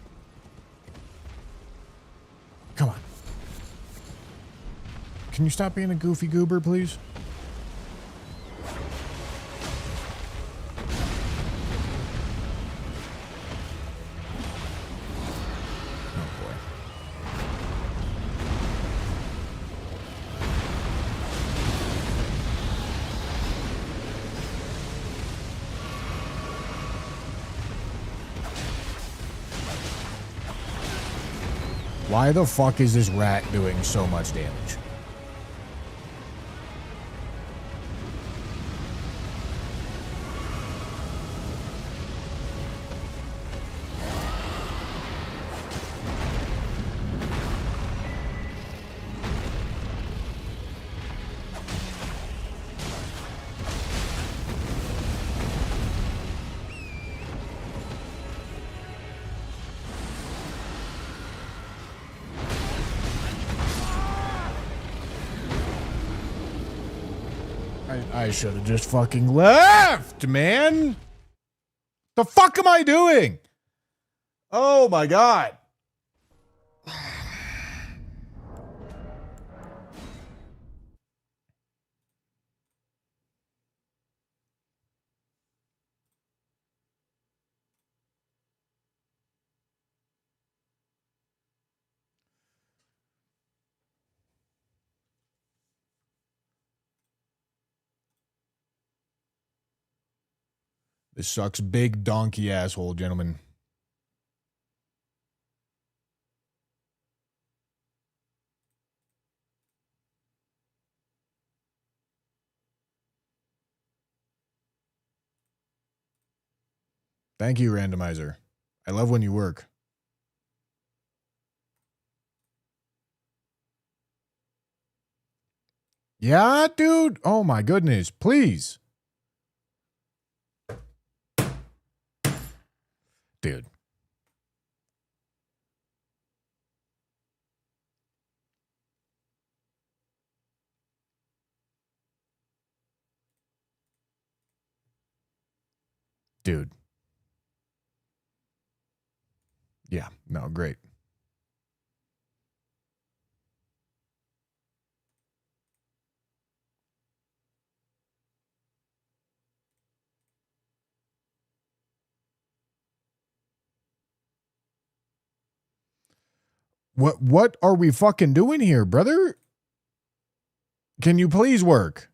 Speaker 1: Come on. Can you stop being a goofy goober, please? Oh boy. Why the fuck is this rat doing so much damage? I should have just fucking left, man. The fuck am I doing? Oh my god. This sucks big donkey asshole, gentlemen. Thank you, randomizer. I love when you work. Yeah, dude. Oh my goodness. Please. Dude. Dude. Yeah, no, great. What are we fucking doing here, brother? Can you please work?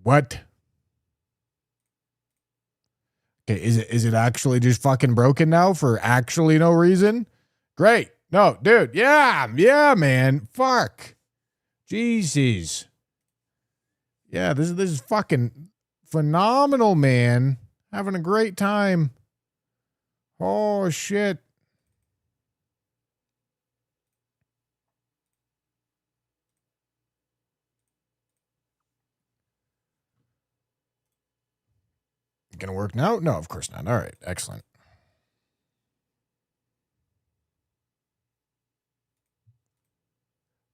Speaker 1: What? Okay, is it actually just fucking broken now for actually no reason? Great. No, dude. Yeah, man. Fuck. Jesus. Yeah, this is fucking phenomenal, man. Having a great time. Oh shit. Gonna work now? No, of course not. All right, excellent.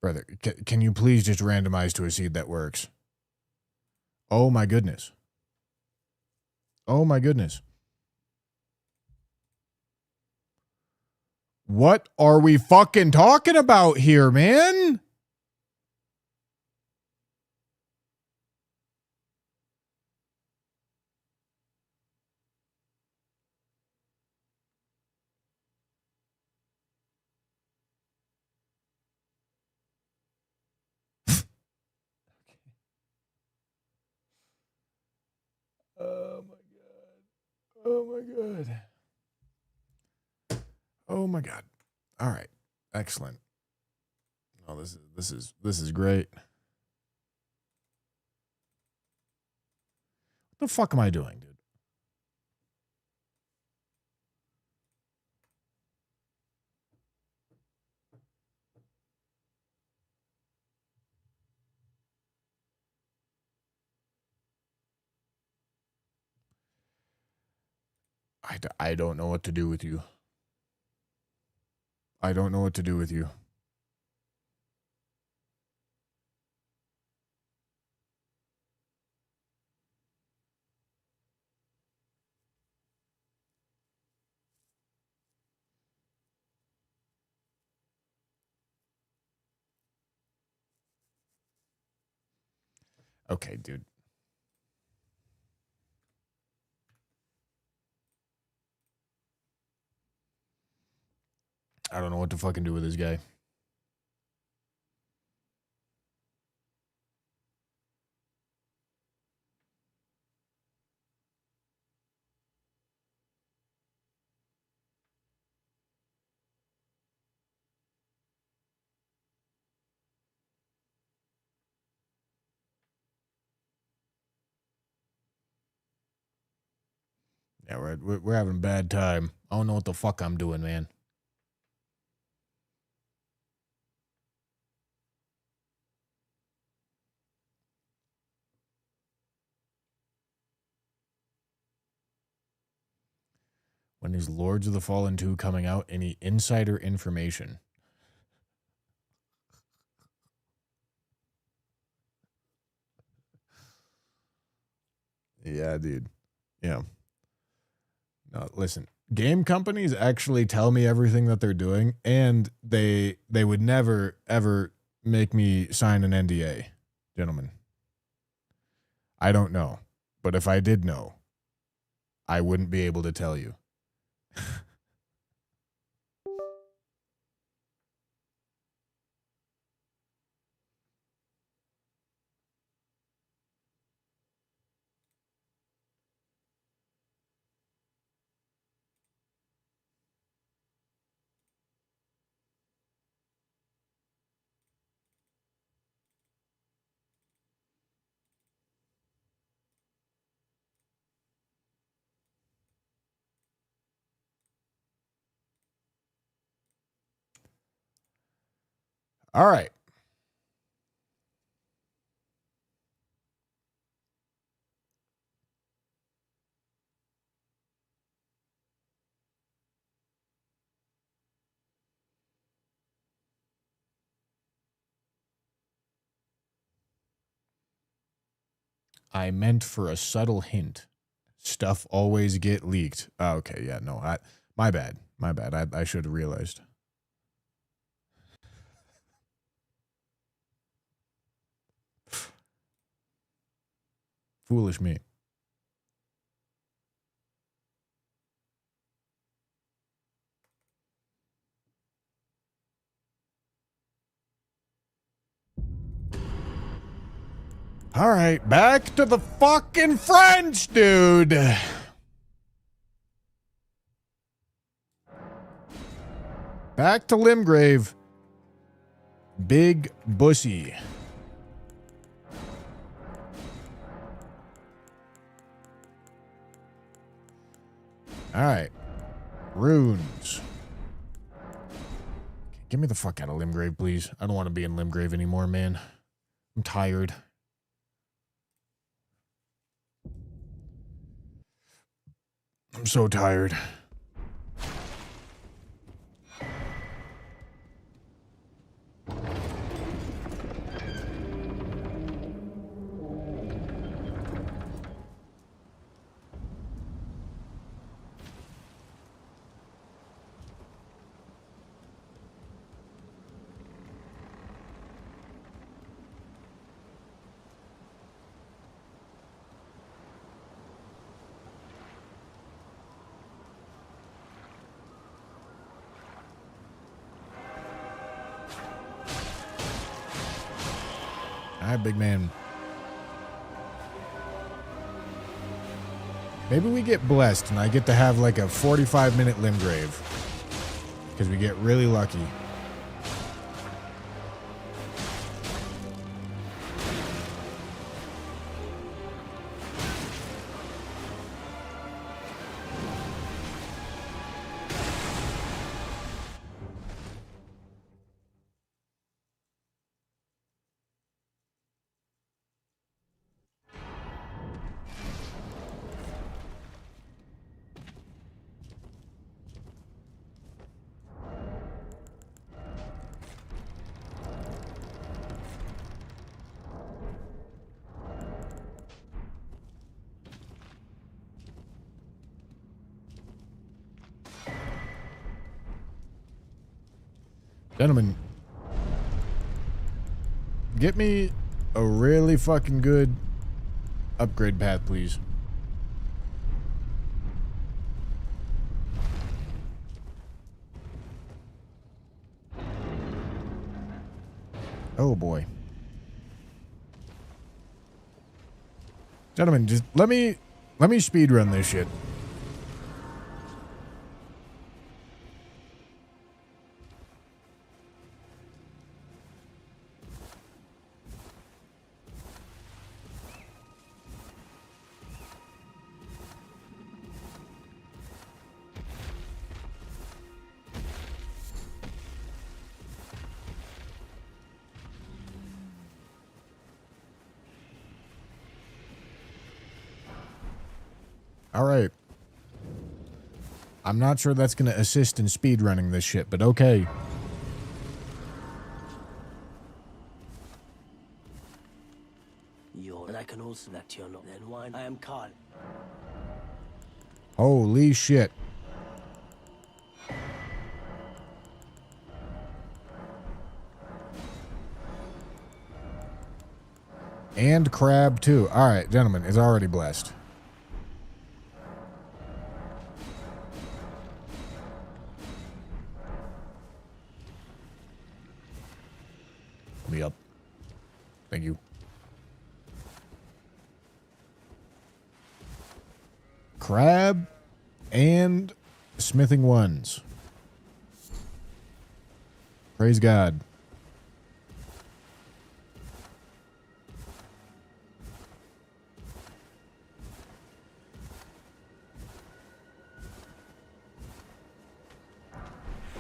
Speaker 1: Brother, can you please just randomize to a seed that works? Oh my goodness. Oh my goodness. What are we fucking talking about here, man? Oh my god. Oh my god. Oh my god. All right. Excellent. Oh, this is great. What the fuck am I doing, dude? I don't know what to do with you. I don't know what to do with you. Okay, dude. I don't know what to fucking do with this guy. Yeah, we're having a bad time. I don't know what the fuck I'm doing, man. When is Lords of the Fallen 2 coming out? Any insider information? Yeah, dude. Yeah. No, listen. Game companies actually tell me everything that they're doing, and they would never ever make me sign an NDA, gentlemen. I don't know, but if I did know, I wouldn't be able to tell you. All right. I meant for a subtle hint. Stuff always get leaked. Oh, okay, yeah, no, my bad. My bad. I should have realized. Foolish me. All right, back to the fucking French, dude. Back to Limgrave. Big Bussy. All right. Runes. Get me the fuck out of Limgrave, please. I don't want to be in Limgrave anymore, man. I'm tired. I'm so tired. All right, big man. Maybe we get blessed and I get to have like a 45-minute Limgrave. Because we get really lucky. Gentlemen, get me a really fucking good upgrade path, please. Oh boy. Gentlemen, just let me speed run this shit. All right. I'm not sure that's going to assist in speedrunning this shit, but okay.
Speaker 2: And I can also that you're not. Then why? I am Carl.
Speaker 1: Holy shit. And crab too. All right, gentlemen, it's already blessed. Me up. Thank you. Crab and smithing ones. Praise God.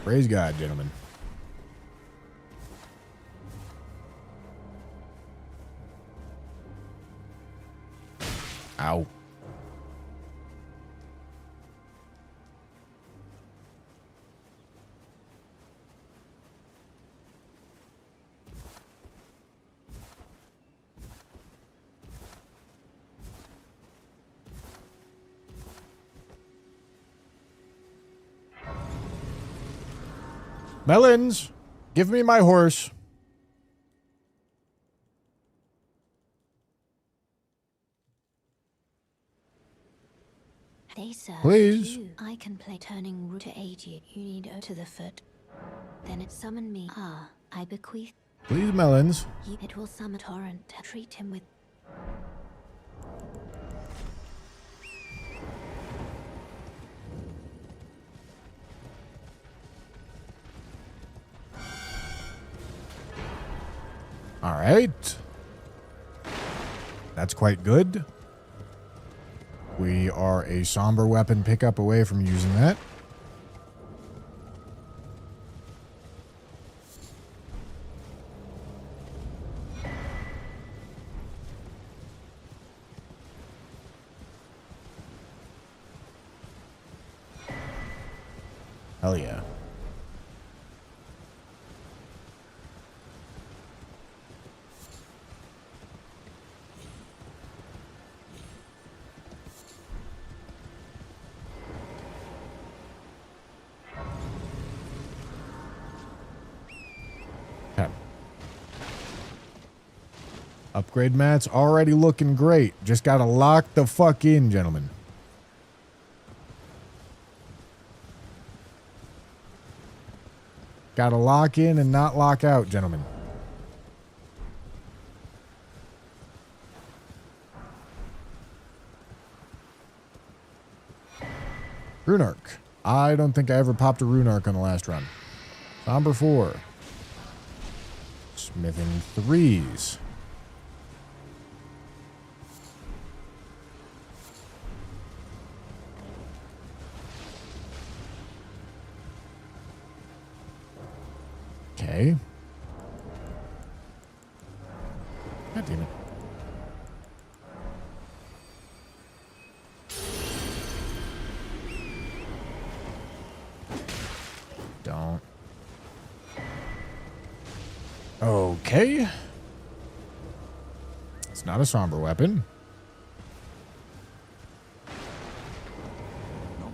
Speaker 1: Praise God, gentlemen. Ow. Melons, give me my horse.
Speaker 4: They serve
Speaker 1: Please.
Speaker 4: you. I can play turning root to aid you. You need to the foot. Then it summon me. Ah, I bequeath.
Speaker 1: Please, Melons.
Speaker 4: It will summon Torrent. Treat him with.
Speaker 1: All right. That's quite good. We are a somber weapon pickup away from using that. Hell yeah. Okay. Upgrade mat's already looking great. Just gotta lock the fuck in, gentlemen. Gotta lock in and not lock out, gentlemen. Rune Arc. I don't think I ever popped a Rune Arc on the last run. Somber 4. Smithing 3s. Okay. God damn it. Don't. Okay. It's not a somber weapon.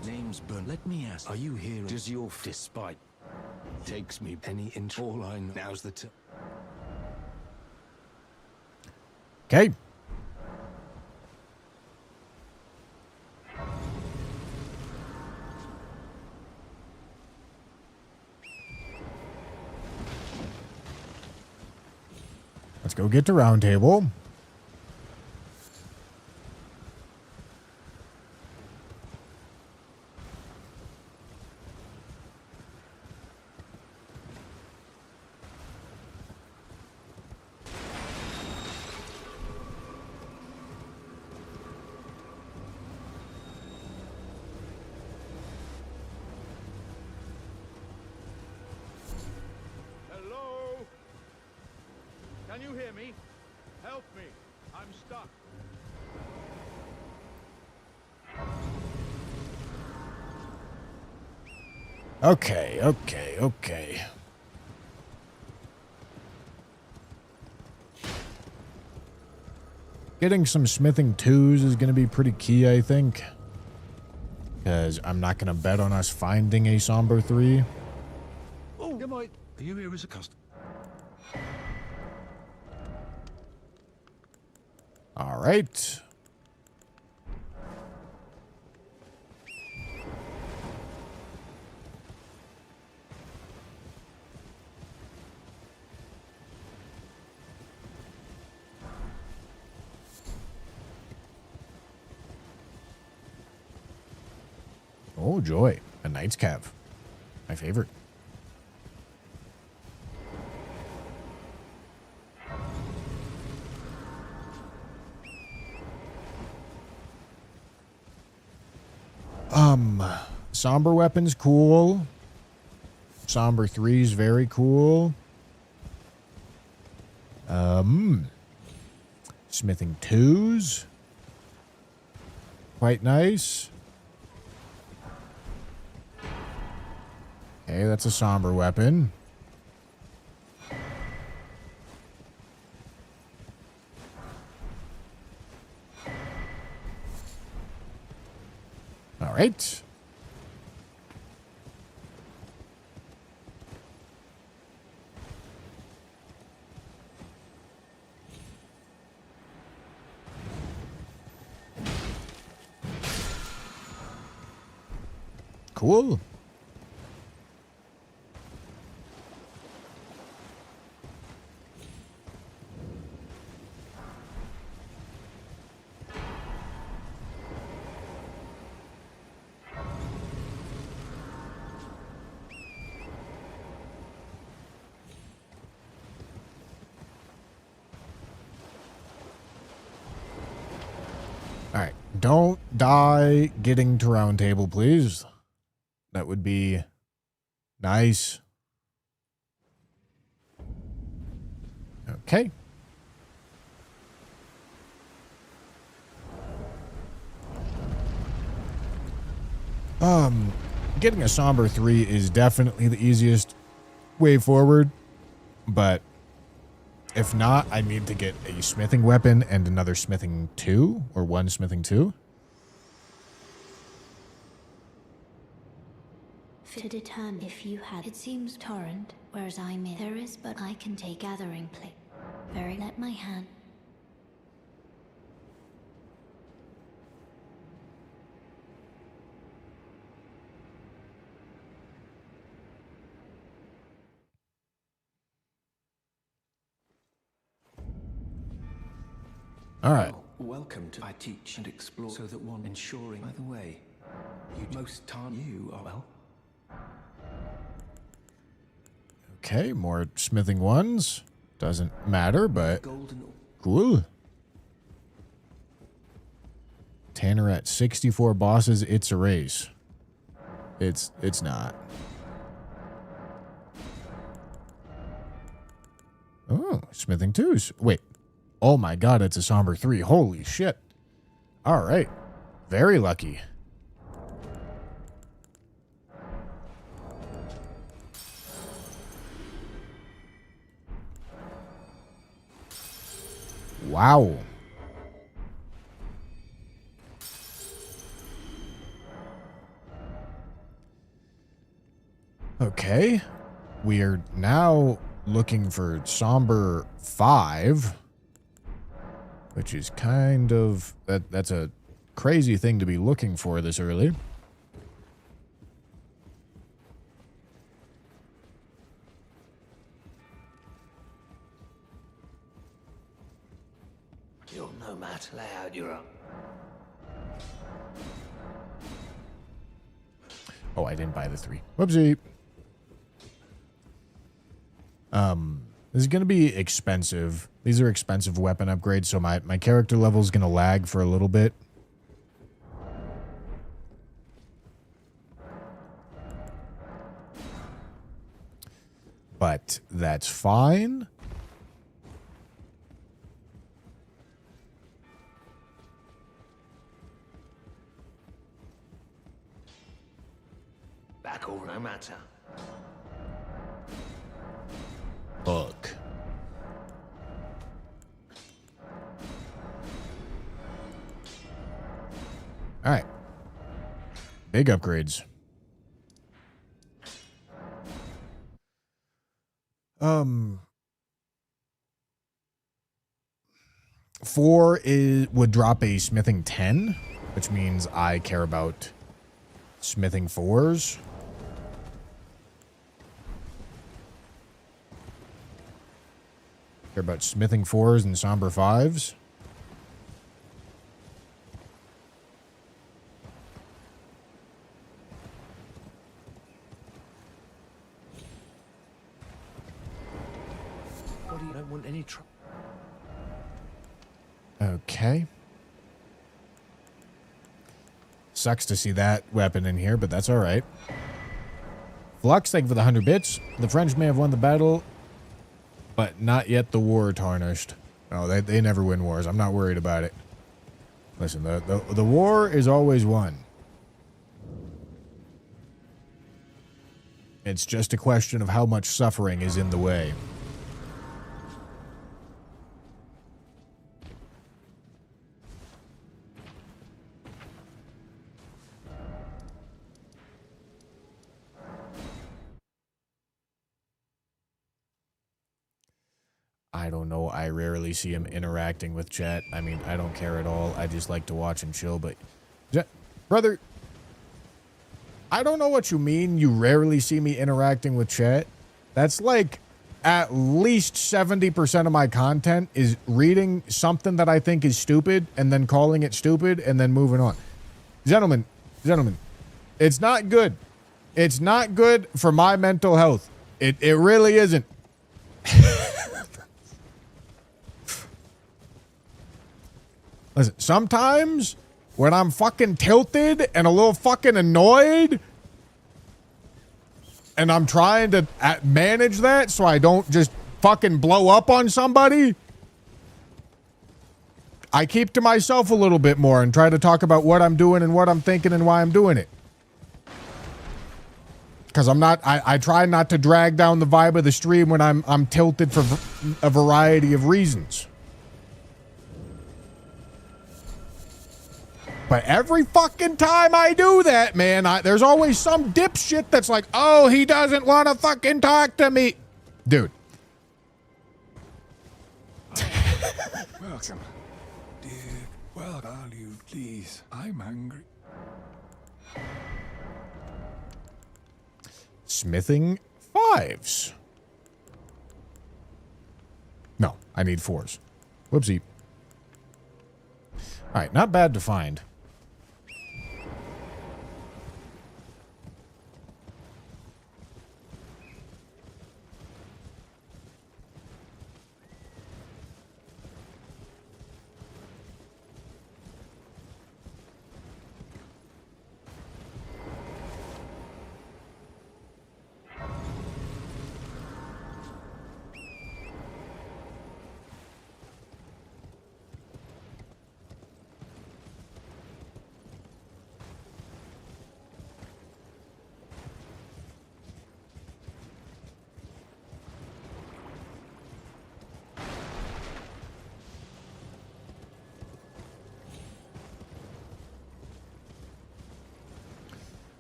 Speaker 3: Name's Bun. Let me ask, are you here? Does your despite takes me any inch? All I know now's the time.
Speaker 1: Okay. Let's go get to round table.
Speaker 8: Hello? Can you hear me? Help me. I'm stuck.
Speaker 1: Okay, okay, okay. Getting some smithing 2s is going to be pretty key, I think. Because I'm not going to bet on us finding a somber 3.
Speaker 3: Oh, am I? Are you here as a customer?
Speaker 1: All right. Oh, joy. A Knight's Cav. My favorite. Somber weapons, cool. Somber 3's very cool. Smithing 2's. Quite nice. Okay, that's a somber weapon. All right. Cool. All right. Don't die getting to round table, please. That would be nice. Okay. Getting a somber 3 is definitely the easiest way forward, but if not, I need to get a smithing weapon and another smithing 2, or one smithing 2.
Speaker 4: To determine if you had, it seems torrent, whereas I'm in. There is, but I can take gathering plate. Very let my hand.
Speaker 1: All right.
Speaker 3: Welcome to I teach and explore so that one ensuring. By the way, you most time you are well.
Speaker 1: Okay, more smithing 1s. Doesn't matter, but
Speaker 3: Golden.
Speaker 1: cool. Tanner at 64 bosses. It's a race. It's not. Oh, smithing 2s. Wait. Oh my god, it's a somber 3. Holy shit. All right. Very lucky. Wow. Okay. We are now looking for somber 5. which is kind of that's a crazy thing to be looking for this early.
Speaker 2: You're no match. Lay out your own.
Speaker 1: Oh, I didn't buy the 3. Whoopsie. This is going to be expensive. These are expensive weapon upgrades, so my character level is going to lag for a little bit. But that's fine.
Speaker 2: Back over, no matter.
Speaker 1: Fuck. All right. Big upgrades. 4 would drop a smithing 10, which means I care about smithing 4s. Care about smithing 4s and somber 5s.
Speaker 2: What do you don't want any trouble?
Speaker 1: Okay. Sucks to see that weapon in here, but that's all right. Flux, thank you for the 100 bits. The French may have won the battle, but not yet the war tarnished. No, they never win wars. I'm not worried about it. Listen, the war is always won. It's just a question of how much suffering is in the way. I don't know. I rarely see him interacting with chat. I mean, I don't care at all. I just like to watch and chill, but... Brother, I don't know what you mean you rarely see me interacting with chat. That's like at least 70% of my content is reading something that I think is stupid and then calling it stupid and then moving on. Gentlemen, it's not good. It's not good for my mental health. It really isn't. Listen, sometimes when I'm fucking tilted and a little fucking annoyed and I'm trying to manage that so I don't just fucking blow up on somebody, I keep to myself a little bit more and try to talk about what I'm doing and what I'm thinking and why I'm doing it. Because I try not to drag down the vibe of the stream when I'm tilted for a variety of reasons. But every fucking time I do that, man, there's always some dipshit that's like, oh, he doesn't want to fucking talk to me. Dude.
Speaker 5: Welcome. Dear, well, are you please? I'm hungry.
Speaker 1: Smithing 5s. No, I need 4s. Whoopsie. All right, not bad to find.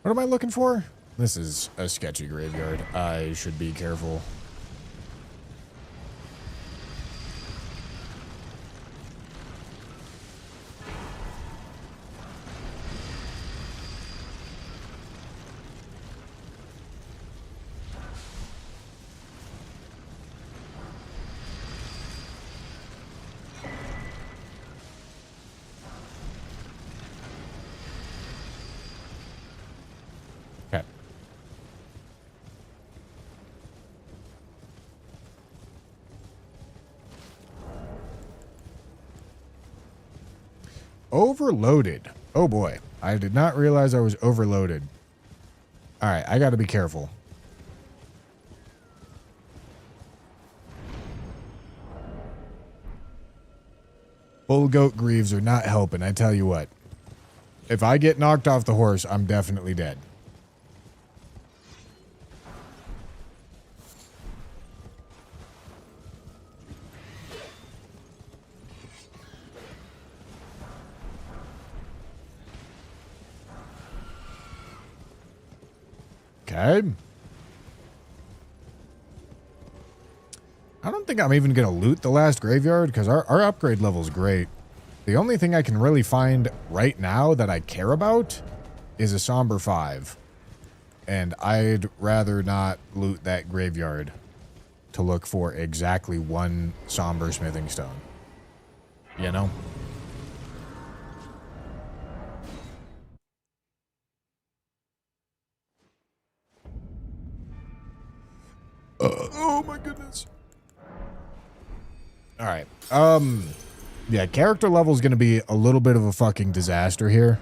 Speaker 1: What am I looking for? This is a sketchy graveyard. I should be careful. overloaded. Oh boy. I did not realize I was overloaded. All right, I got to be careful. Bull goat greaves are not helping, I tell you what. If I get knocked off the horse, I'm definitely dead. Okay. I don't think I'm even going to loot the last graveyard because our upgrade level is great. The only thing I can really find right now that I care about is a Somber 5. And I'd rather not loot that graveyard to look for exactly one Somber Smithing Stone. You know? Oh my goodness. All right. Yeah, character level is going to be a little bit of a fucking disaster here.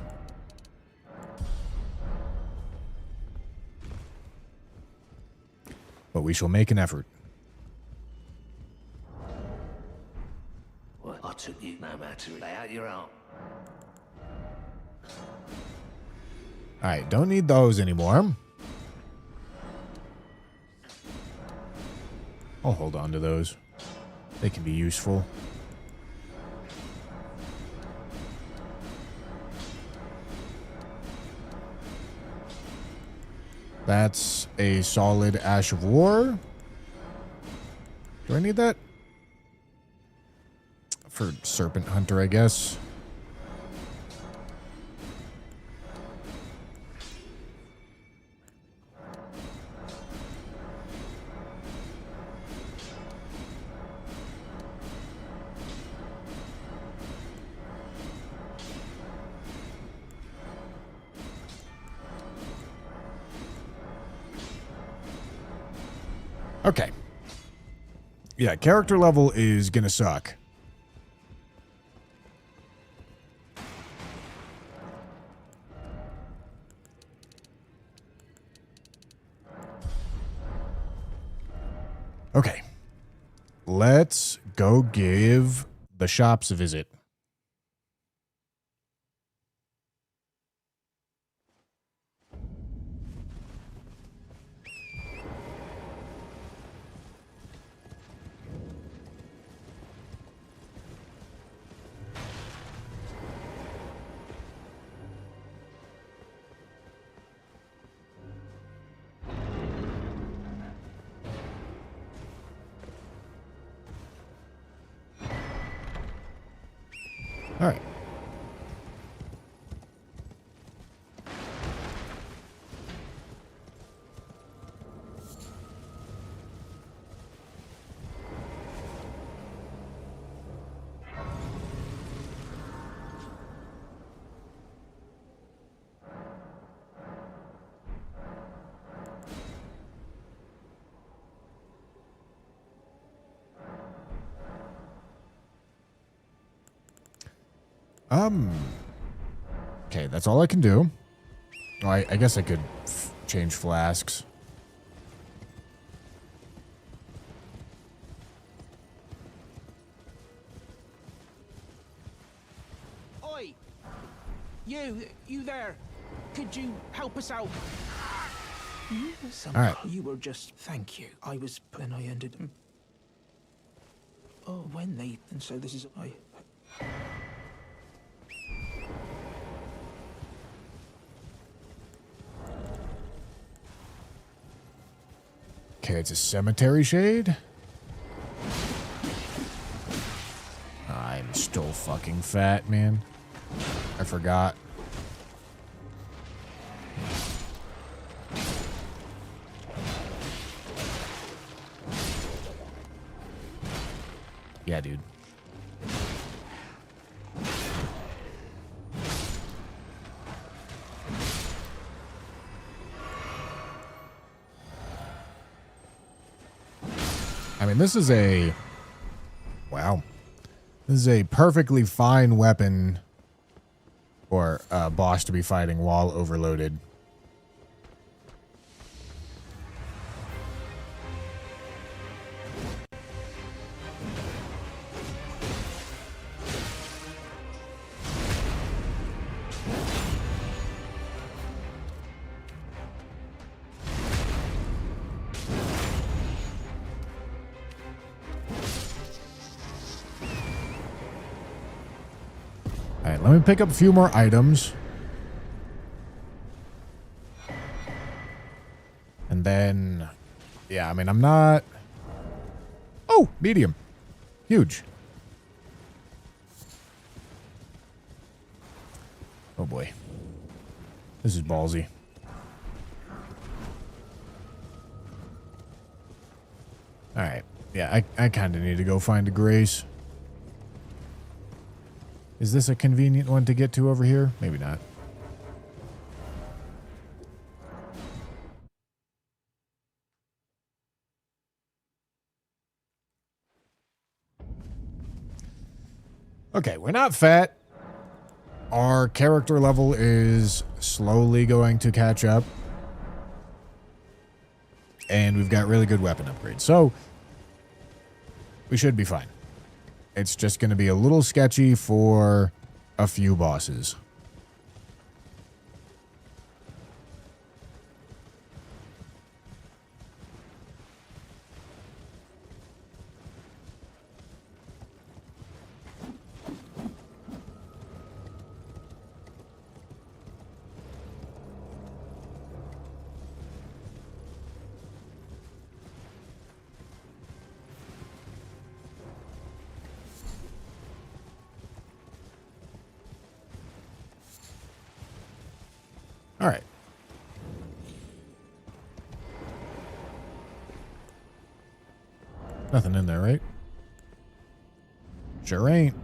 Speaker 1: But we shall make an effort.
Speaker 2: Well, I took you no matter. Lay out your arm.
Speaker 1: All right, don't need those anymore. I'll hold on to those. They can be useful. That's a solid Ash of War. Do I need that? For Serpent Hunter, I guess. Okay. Yeah, character level is gonna suck. Okay. Let's go give the shops a visit. All right. Okay, that's all I can do. Oh, I guess I could change flasks.
Speaker 6: Oi! You there. Could you help us out?
Speaker 1: All right.
Speaker 6: You were just... Thank you. I was... Then I ended... Oh, when they... And so this is...
Speaker 1: Okay, it's a cemetery shade. I'm still fucking fat, man. I forgot. Yeah, dude. I mean, this is a... Wow. This is a perfectly fine weapon or boss to be fighting while overloaded. Alright, let me pick up a few more items. And then, yeah, I mean, I'm not... Oh, medium. Huge. Oh boy. This is ballsy. Alright. Yeah, I kind of need to go find a Grace. Is this a convenient one to get to over here? Maybe not. Okay, we're not fat. Our character level is slowly going to catch up. And we've got really good weapon upgrades. So, we should be fine. It's just going to be a little sketchy for a few bosses. All right. Nothing in there, right? Sure ain't.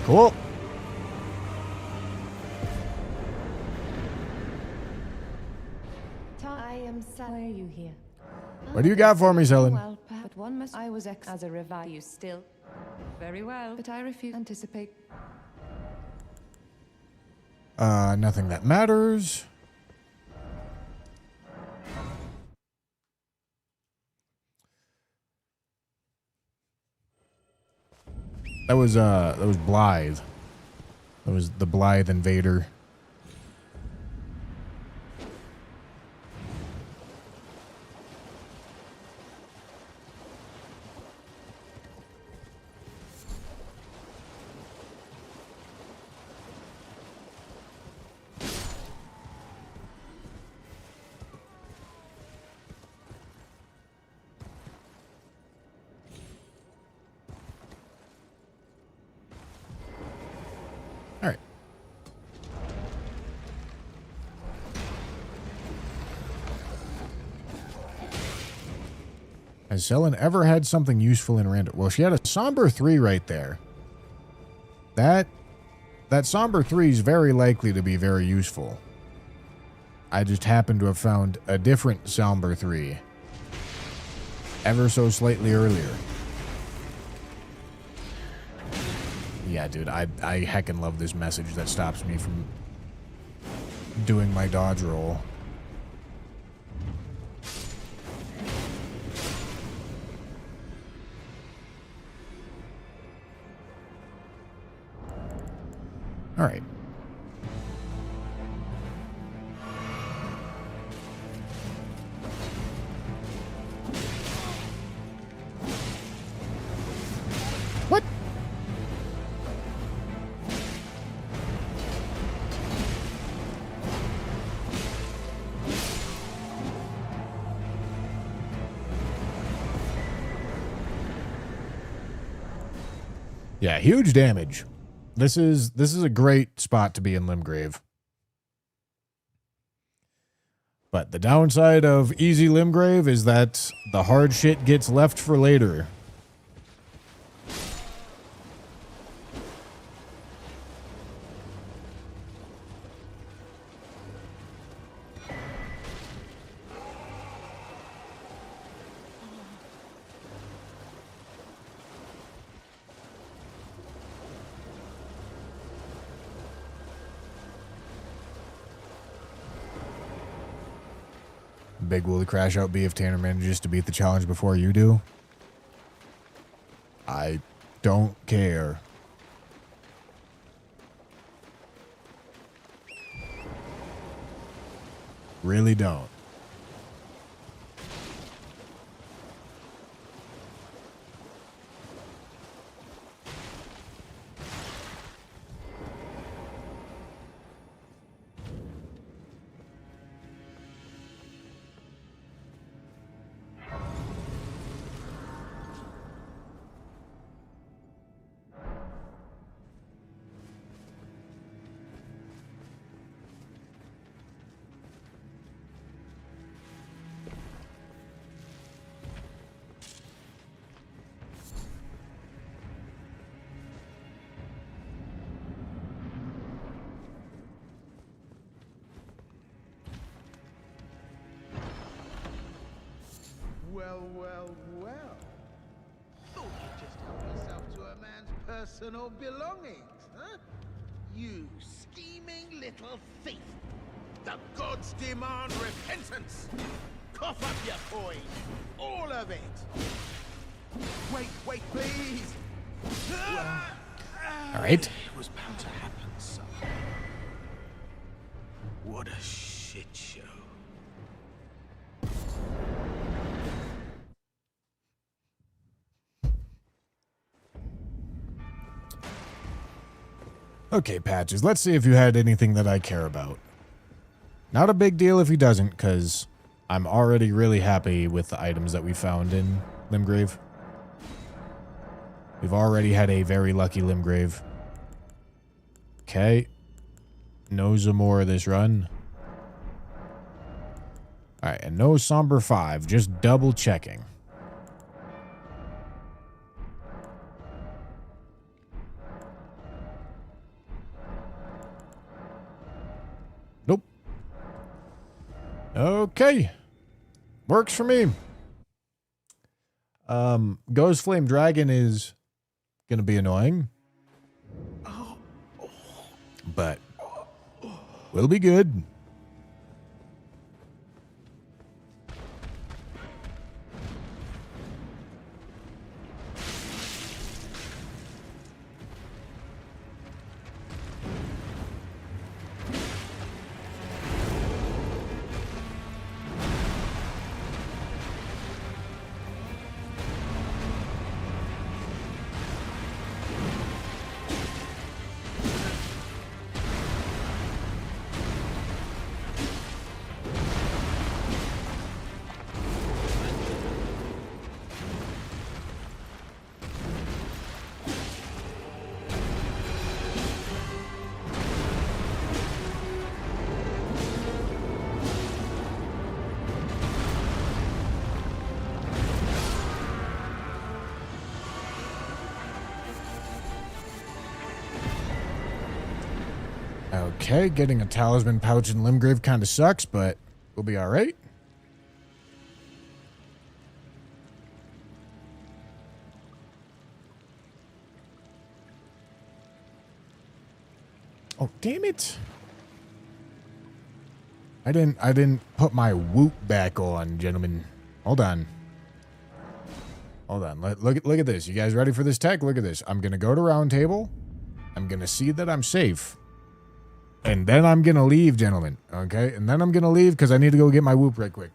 Speaker 1: Cool.
Speaker 7: Why are you here?
Speaker 1: What do you got for me, Zelen?
Speaker 7: Well, but one must. I was as a revive. You still. Very well, but I refuse to anticipate.
Speaker 1: Nothing that matters. That was Blythe. That was the Blythe Invader. All right. Has Zelen ever had something useful in random? Well, she had a Somber 3 right there. That Somber 3 is very likely to be very useful. I just happen to have found a different Somber 3 ever so slightly earlier. Yeah, dude, I heckin' love this message that stops me from doing my dodge roll. All right. What? Yeah, huge damage. This is a great spot to be in Limgrave. But the downside of easy Limgrave is that the hard shit gets left for later. Big will the crash out be if Tanner manages to beat the challenge before you do? I don't care. Really don't.
Speaker 8: Well, well, well. Thought you'd just help yourself to a man's personal belongings, huh? You scheming little thief! The gods demand repentance! Cough up your coin! All of it! Wait, please!
Speaker 1: All right.
Speaker 3: It was bound to happen, son. What a shit show.
Speaker 1: Okay, Patches, let's see if you had anything that I care about. Not a big deal if he doesn't, because I'm already really happy with the items that we found in Limgrave. We've already had a very lucky Limgrave. Okay. No Zamora this run. Alright, and no Somber 5, just double checking. Nope. Okay. Works for me. Ghost Flame Dragon is gonna be annoying. But we'll be good. Okay, getting a talisman pouch in Limgrave kind of sucks, but we'll be all right. Oh, damn it. I didn't put my whoop back on, gentlemen. Hold on. Hold on. Look at this. You guys ready for this tech? Look at this. I'm going to go to round table. I'm going to see that I'm safe. And then I'm going to leave, gentlemen. Okay? And then I'm going to leave because I need to go get my whoop right quick.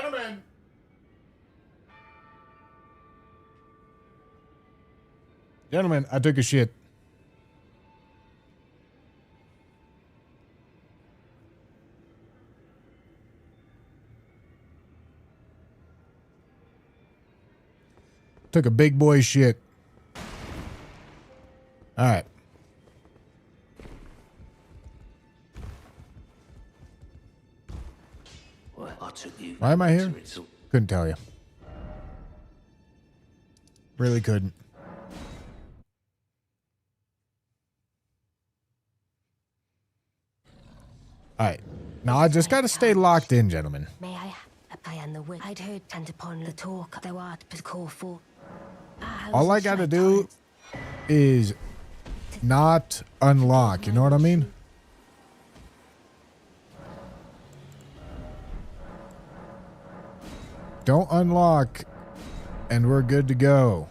Speaker 1: Gentlemen. Gentlemen, I took a shit. Took a big boy shit. All right.
Speaker 2: Well, I took you.
Speaker 1: Why am I here?
Speaker 2: It's all-
Speaker 1: Couldn't tell you. Really couldn't. All right. Now I just got to stay locked in, gentlemen.
Speaker 9: May I and the wit? I'd heard and upon the talk thou art but call for.
Speaker 1: All I got to do is not unlock. You know what I mean? Don't unlock, and we're good to go.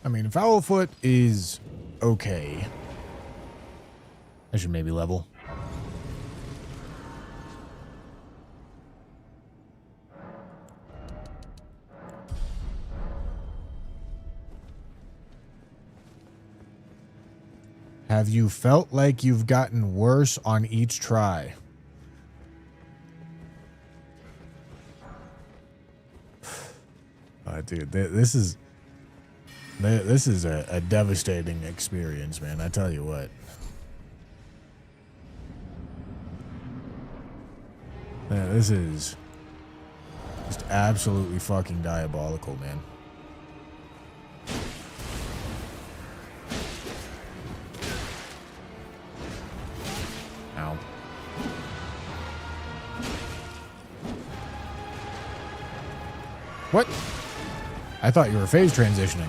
Speaker 1: I mean, Foulfoot is okay. I should maybe level. Have you felt like you've gotten worse on each try? Dude, this is a devastating experience, man. I tell you what. Man, this is just absolutely fucking diabolical, man. Ow. What? I thought you were phase transitioning.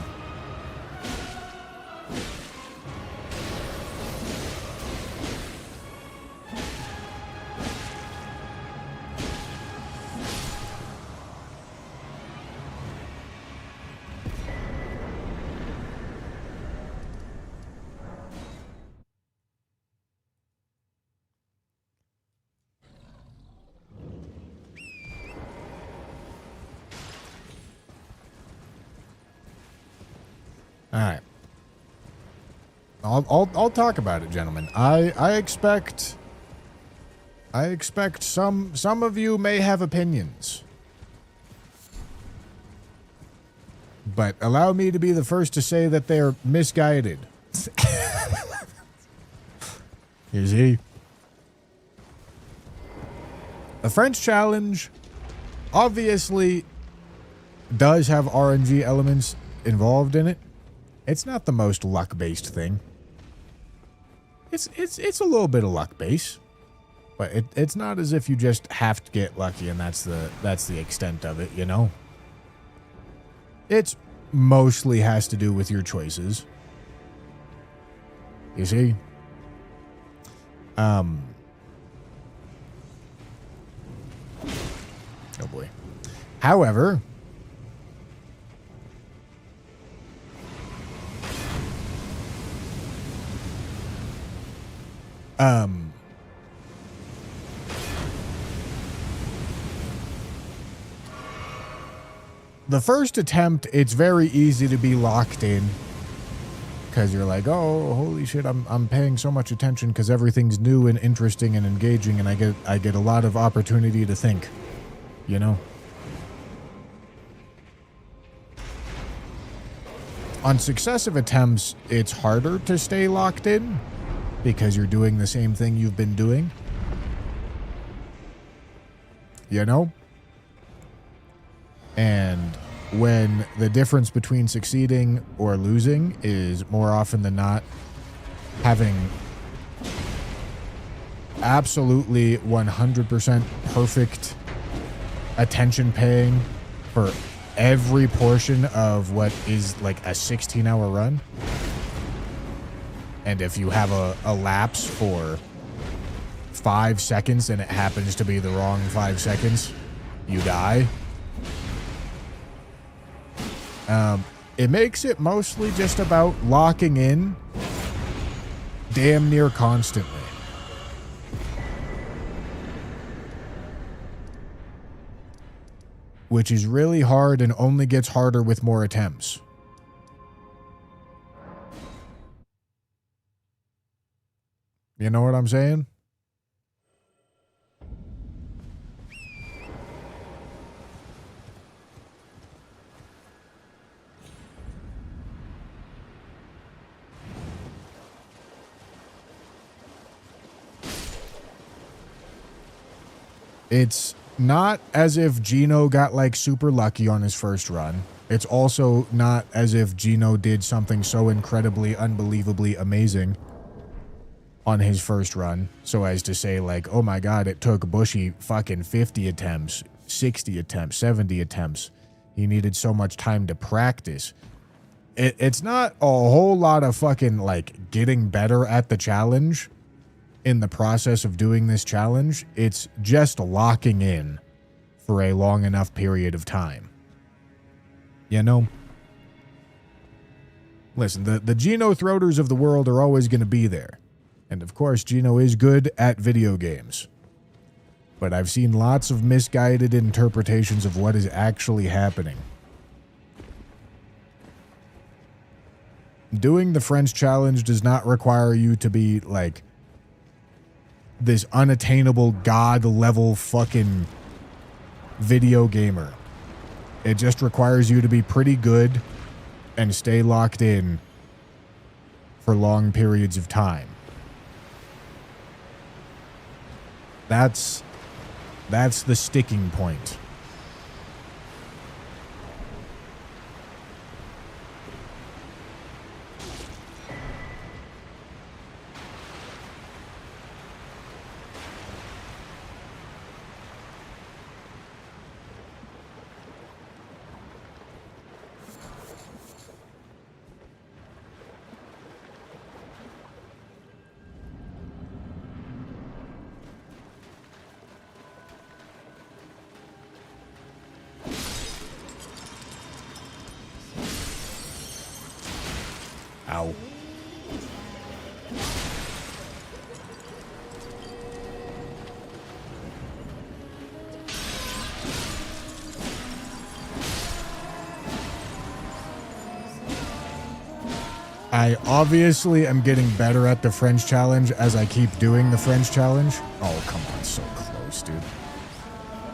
Speaker 1: All right. I'll talk about it, gentlemen. I expect some of you may have opinions. But allow me to be the first to say that they're misguided. You see? The French challenge obviously does have RNG elements involved in it. It's not the most luck-based thing. It's a little bit of luck-based, but it's not as if you just have to get lucky and that's the extent of it, you know? It's mostly has to do with your choices. You see? Oh boy. However, the first attempt, it's very easy to be locked in because you're like, oh, holy shit, I'm paying so much attention because everything's new and interesting and engaging, and I get a lot of opportunity to think, you know? On successive attempts, it's harder to stay locked in because you're doing the same thing you've been doing. You know? And when the difference between succeeding or losing is more often than not having absolutely 100% perfect attention paying for every portion of what is like a 16-hour run. And if you have a lapse for 5 seconds and it happens to be the wrong 5 seconds, you die. It makes it mostly just about locking in damn near constantly. Which is really hard and only gets harder with more attempts. You know what I'm saying? It's not as if Gino got like super lucky on his first run. It's also not as if Gino did something so incredibly, unbelievably amazing on his first run, so as to say like, oh my god, it took Bushy fucking 50 attempts, 60 attempts, 70 attempts. He needed so much time to practice. It's not a whole lot of fucking like getting better at the challenge in the process of doing this challenge. It's just locking in for a long enough period of time. You know? Listen, the Gino Throaters of the world are always going to be there. And of course, Gino is good at video games. But I've seen lots of misguided interpretations of what is actually happening. Doing the French challenge does not require you to be like this unattainable god level fucking video gamer. It just requires you to be pretty good and stay locked in for long periods of time. That's the sticking point. Ow. I obviously am getting better at the French challenge as I keep doing the French challenge. Oh, come on, so close, dude.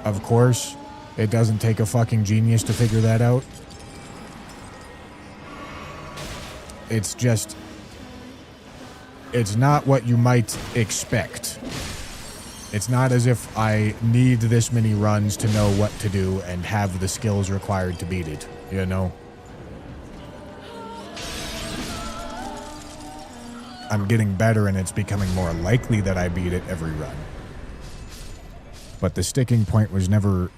Speaker 1: Of course, it doesn't take a fucking genius to figure that out. It's just, it's not what you might expect. It's not as if I need this many runs to know what to do and have the skills required to beat it, you know? I'm getting better and it's becoming more likely that I beat it every run. But the sticking point was never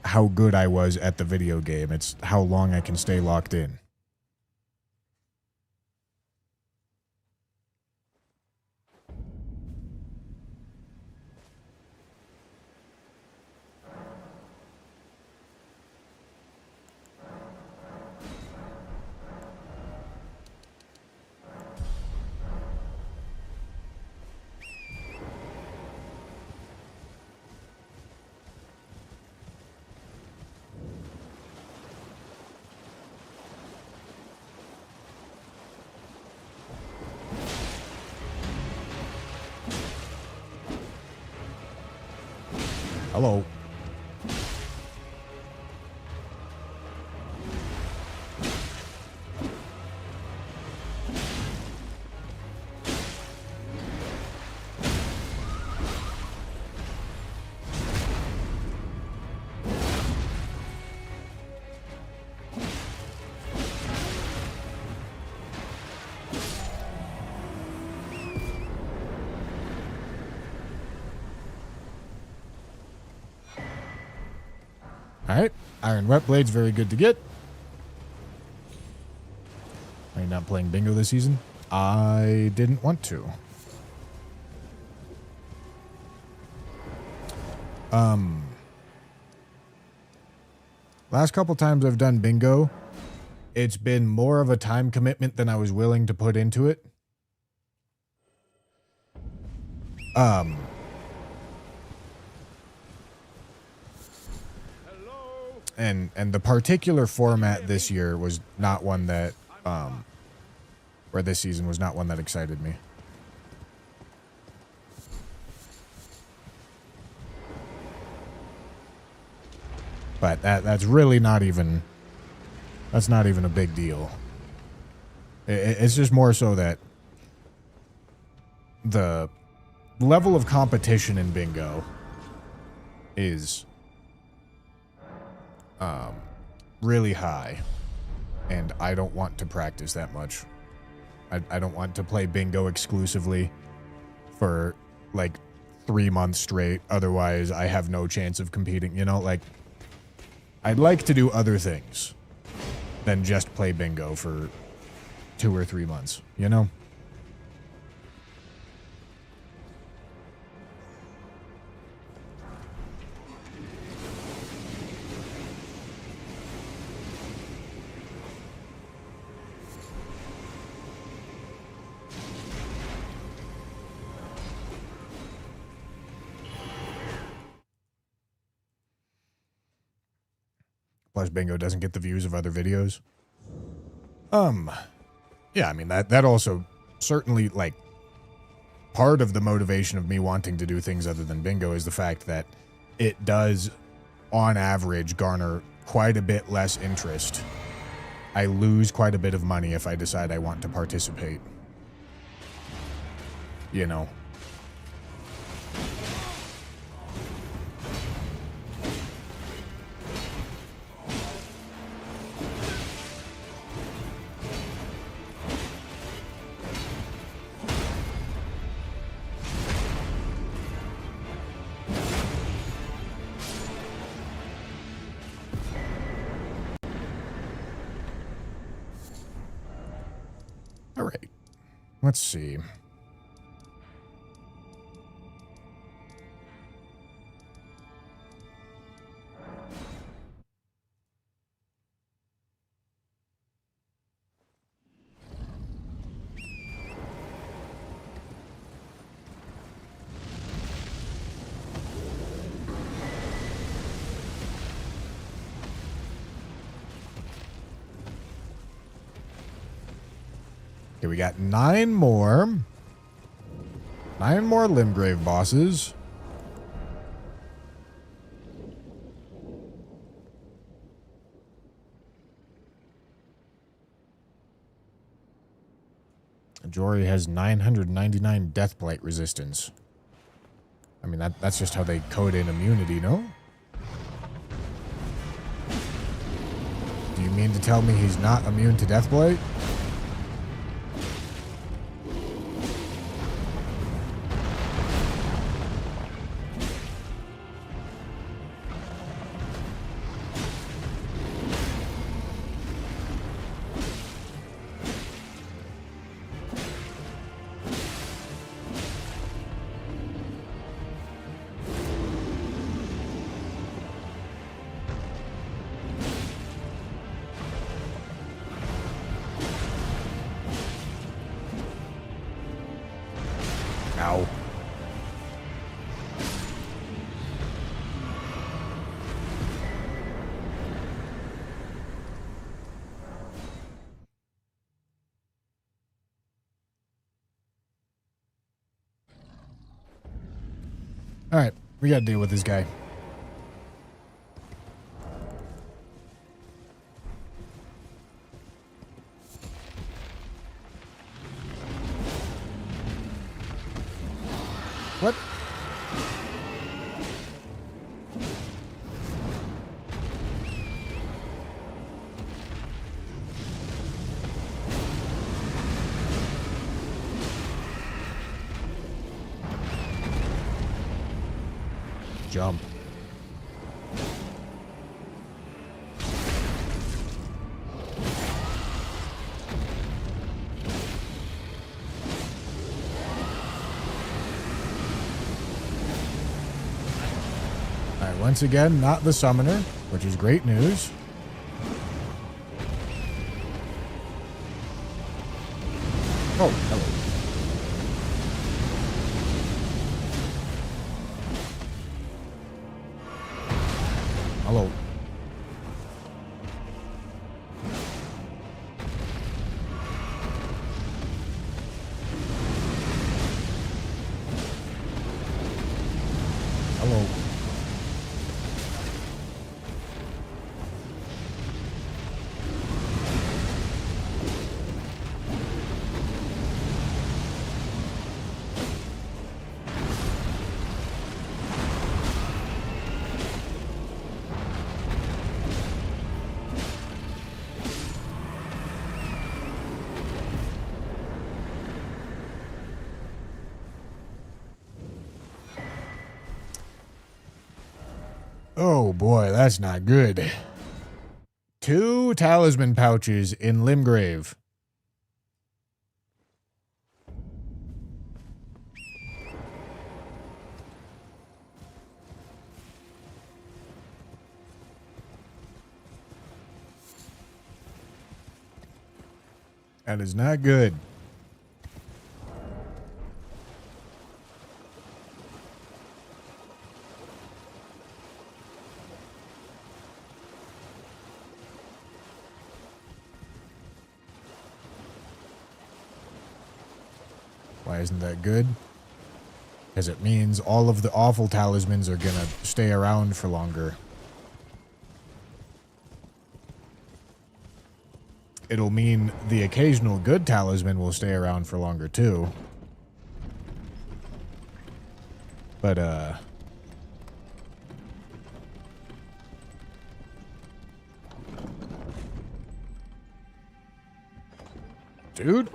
Speaker 1: how good I was at the video game. It's how long I can stay locked in. Hello. Alright, Iron Wet Blade's very good to get. Are you not playing bingo this season? I didn't want to. Last couple times I've done bingo, it's been more of a time commitment than I was willing to put into it. And the particular format this year was not one that, or this season was not one that excited me. But that's really not even, that's not even a big deal. It's just more so that the level of competition in bingo is really high, and I don't want to practice that much. I don't want to play bingo exclusively for like 3 months straight. Otherwise, I have no chance of competing. You know, like, I'd like to do other things than just play bingo for 2 or 3 months, you know? Plus, bingo doesn't get the views of other videos. Yeah, I mean, that also certainly, like, part of the motivation of me wanting to do things other than bingo is the fact that it does, on average, garner quite a bit less interest. I lose quite a bit of money if I decide I want to participate. You know? All right. Let's see. Okay, we got 9 more. 9 more Limgrave bosses. Jory has 999 Deathblight resistance. I mean, that's just how they code in immunity, no? Do you mean to tell me he's not immune to Deathblight? Ow. All right, we got to deal with this guy. What? Jump. Once again, not the summoner, which is great news. Oh, hello. Hello. Hello. Oh boy, that's not good. 2 talisman pouches in Limgrave. That is not good. Why isn't that good? Because it means all of the awful talismans are gonna stay around for longer. It'll mean the occasional good talisman will stay around for longer too. But, dude?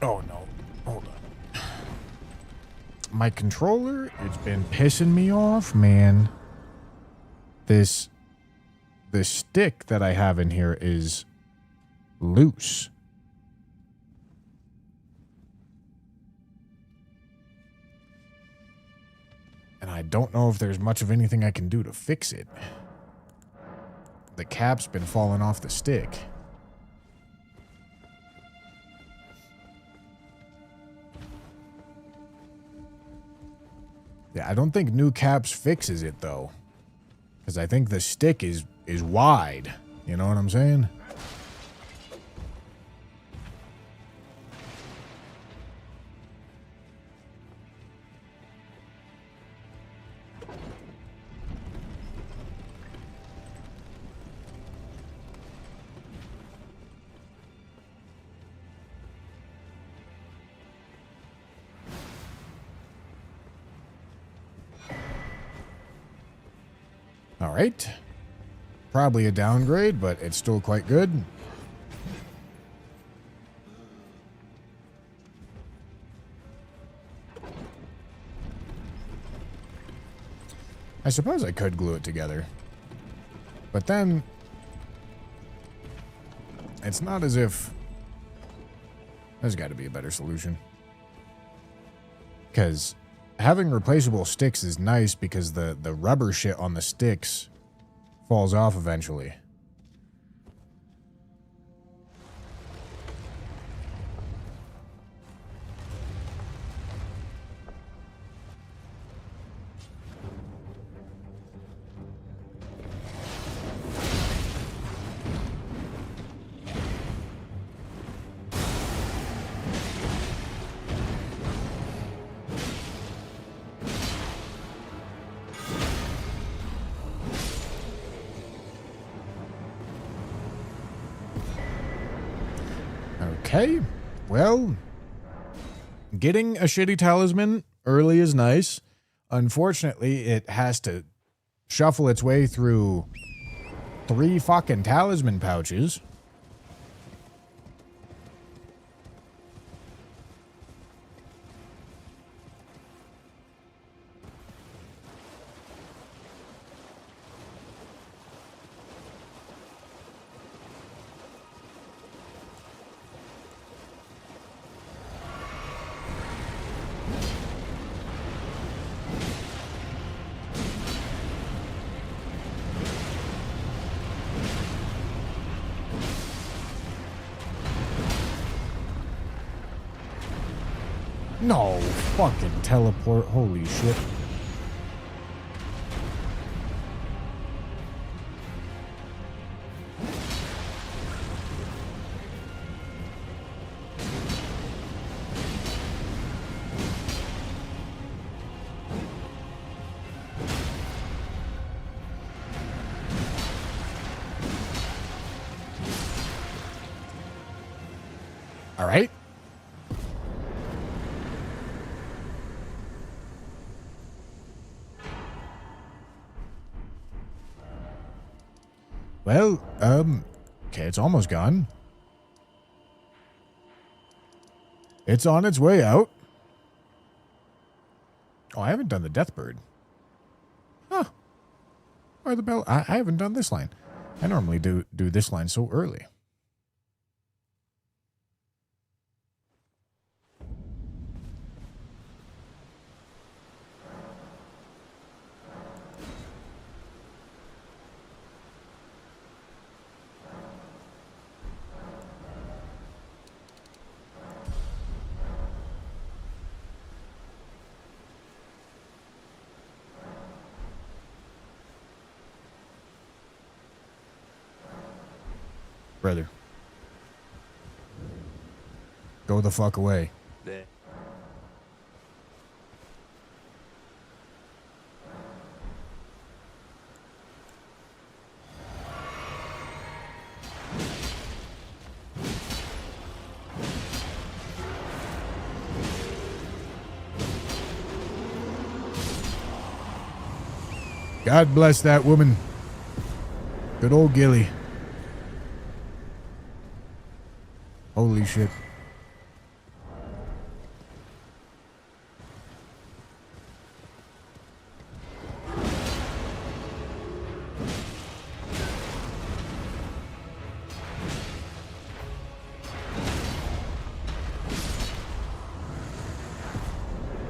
Speaker 1: Oh no. Hold on. My controller, it's been pissing me off, man. The stick that I have in here is loose. And I don't know if there's much of anything I can do to fix it. The cap's been falling off the stick. Yeah, I don't think new caps fixes it though. Because I think the stick is wide. You know what I'm saying? All right. Probably a downgrade, but it's still quite good. I suppose I could glue it together. But then it's not as if there's got to be a better solution. Because having replaceable sticks is nice because the rubber shit on the sticks falls off eventually. Okay, well, getting a shitty talisman early is nice. Unfortunately, it has to shuffle its way through 3 fucking talisman pouches. No fucking teleport. Holy shit. All right. Well, okay, it's almost gone. It's on its way out. Oh, I haven't done the Deathbird. Huh. Or the bell. I haven't done this line. I normally do this line so early. Brother. Go the fuck away.
Speaker 3: There.
Speaker 1: God bless that woman. Good old Gilly. Holy shit.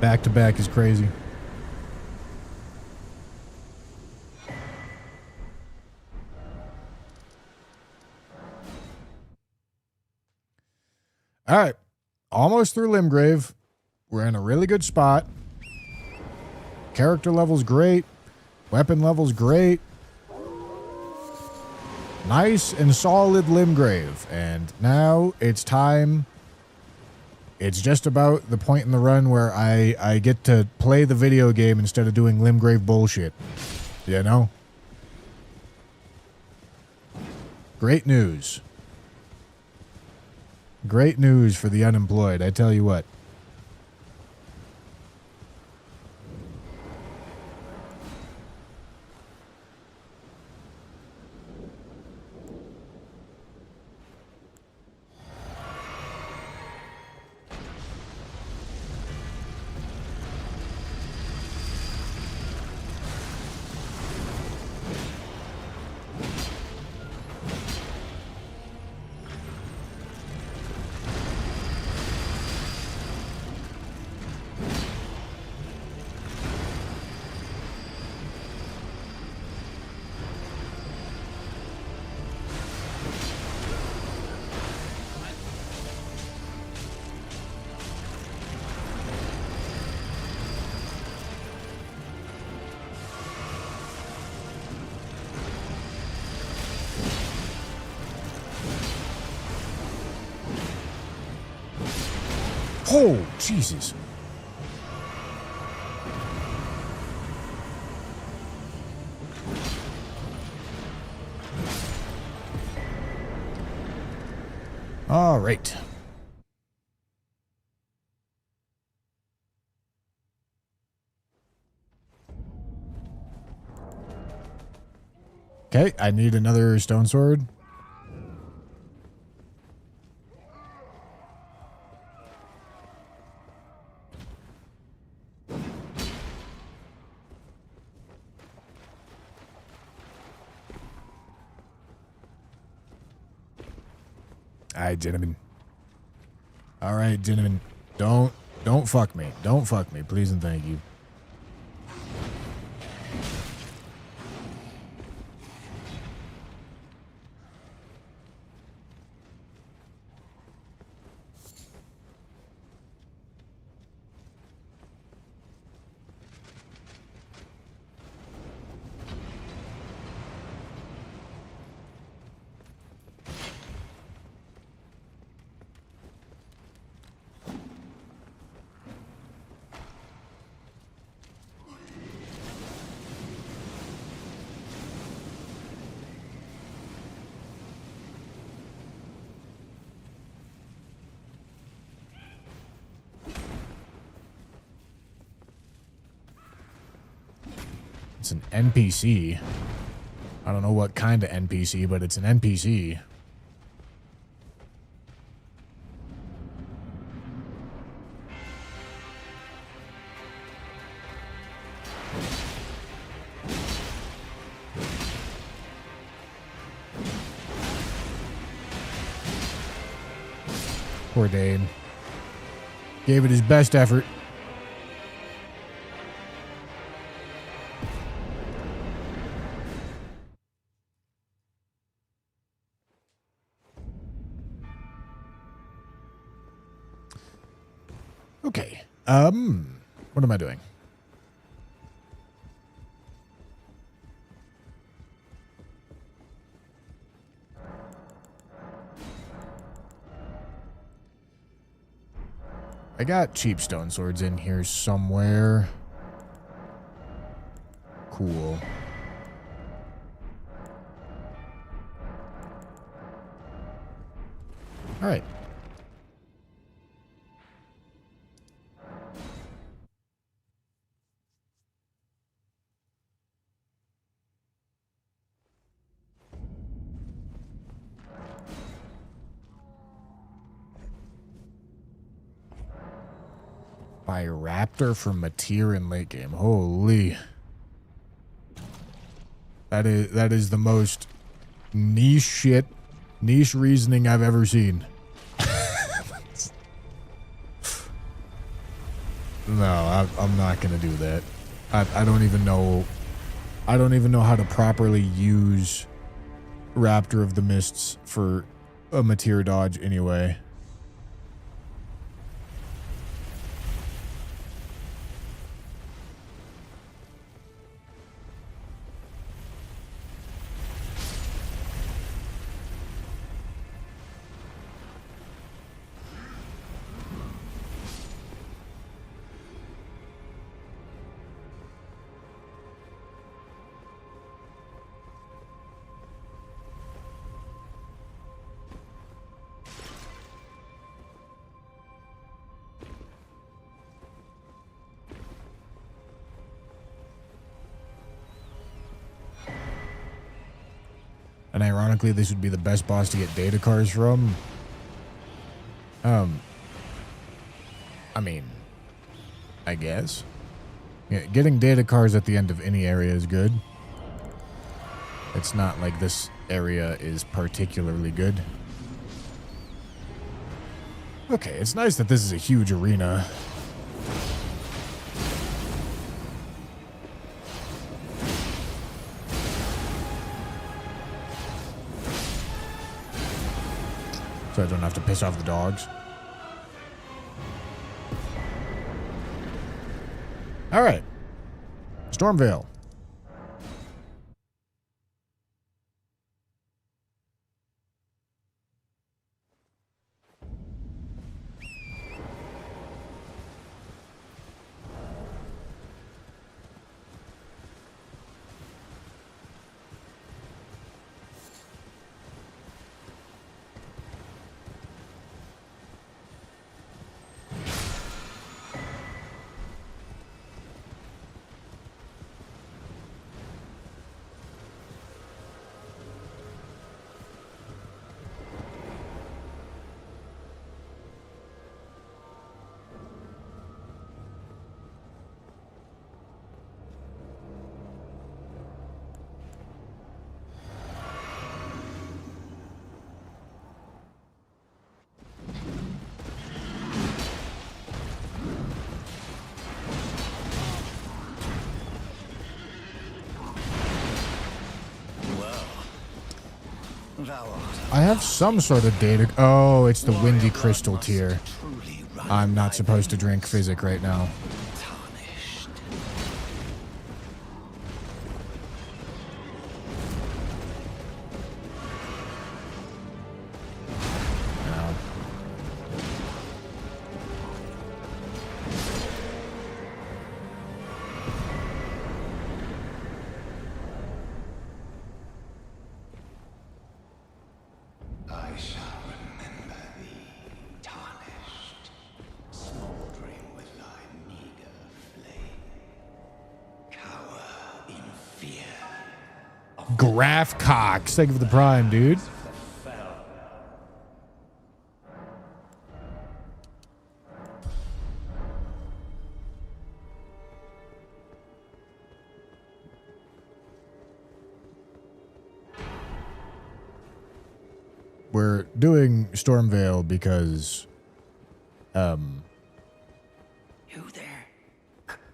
Speaker 1: Back to back is crazy. All right. Almost through Limgrave. We're in a really good spot. Character level's great. Weapon level's great. Nice and solid Limgrave. And now it's time. It's just about the point in the run where I get to play the video game instead of doing Limgrave bullshit. You know? Great news. Great news for the unemployed, I tell you what. Oh, Jesus. All right. Okay, I need another stone sword. All right, gentlemen. All right, gentlemen. Don't fuck me. Don't fuck me, please and thank you. It's an NPC. I don't know what kind of NPC, but it's an NPC. Poor Dane. Gave it his best effort. Okay. What am I doing? I got cheap stone swords in here somewhere. Cool. All right. By Raptor from Matir in late game. Holy. That is the most niche reasoning I've ever seen. No, I'm not gonna do that. I don't even know how to properly use Raptor of the Mists for a Matir dodge anyway. And ironically, this would be the best boss to get data cards from. I mean, I guess. Yeah, getting data cards at the end of any area is good. It's not like this area is particularly good. Okay, it's nice that this is a huge arena. So I don't have to piss off the dogs. All right. Stormvale. I have some sort of data. Oh, it's the Windy Crystal tier. I'm not supposed to drink Physic right now. Graph Cox. Thank you for the prime, dude. We're doing Stormvale because,
Speaker 2: You there?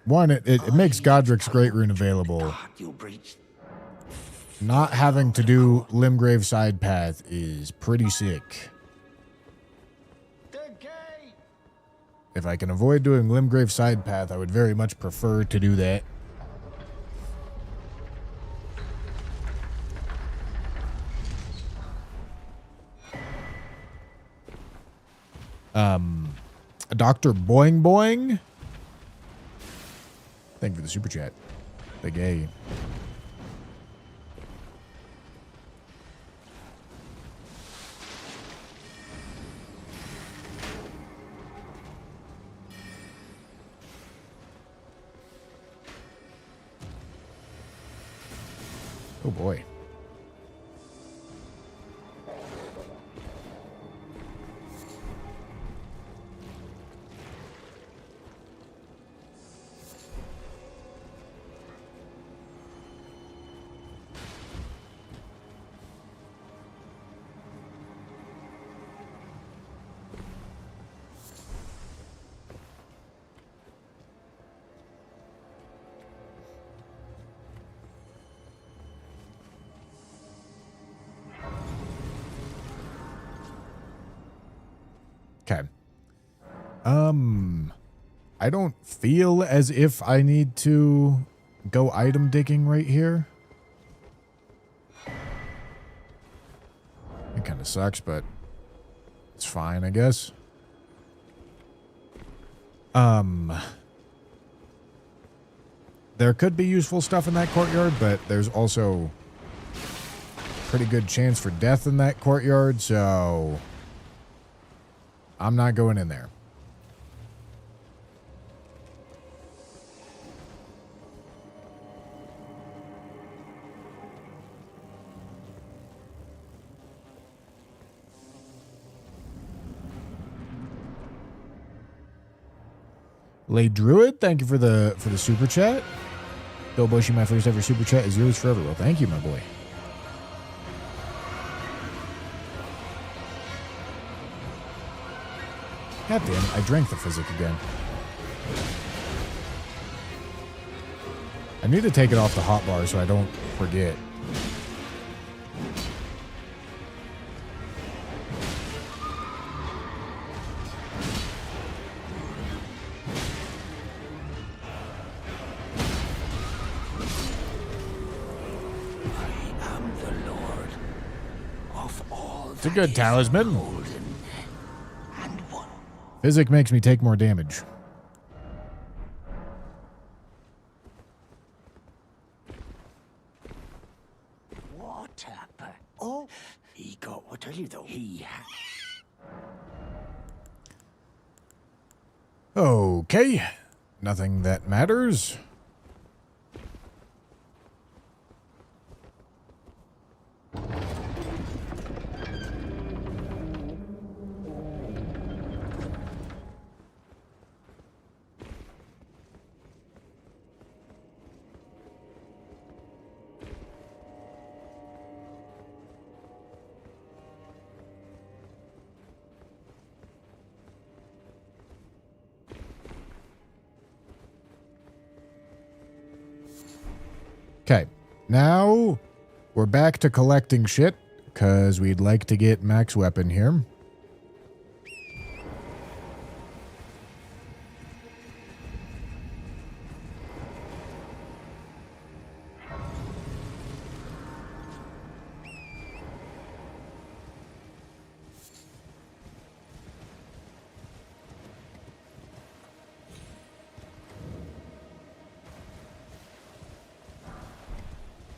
Speaker 1: one, it makes Godric's Great Rune available.
Speaker 2: You breached.
Speaker 1: Not having to do Limgrave Side Path is pretty sick.
Speaker 8: The gate!
Speaker 1: If I can avoid doing Limgrave Side Path, I would very much prefer to do that. Dr. Boing Boing. Thank you for the super chat. The gay. Oh boy. Okay. I don't feel as if I need to go item digging right here. It kind of sucks, but it's fine, I guess. There could be useful stuff in that courtyard, but there's also pretty good chance for death in that courtyard, so I'm not going in there. Lay Druid, thank you for the super chat. Bill Bushy, my first ever super chat is yours forever. Well, thank you, my boy. God damn it, I drank the physic again. I need to take it off the hotbar so I don't forget. It's a good talisman. Physic makes me take more damage.
Speaker 2: What happened? Oh, he got what tell you though. He had.
Speaker 1: Okay. Nothing that matters. Okay, now we're back to collecting shit because we'd like to get max weapon here.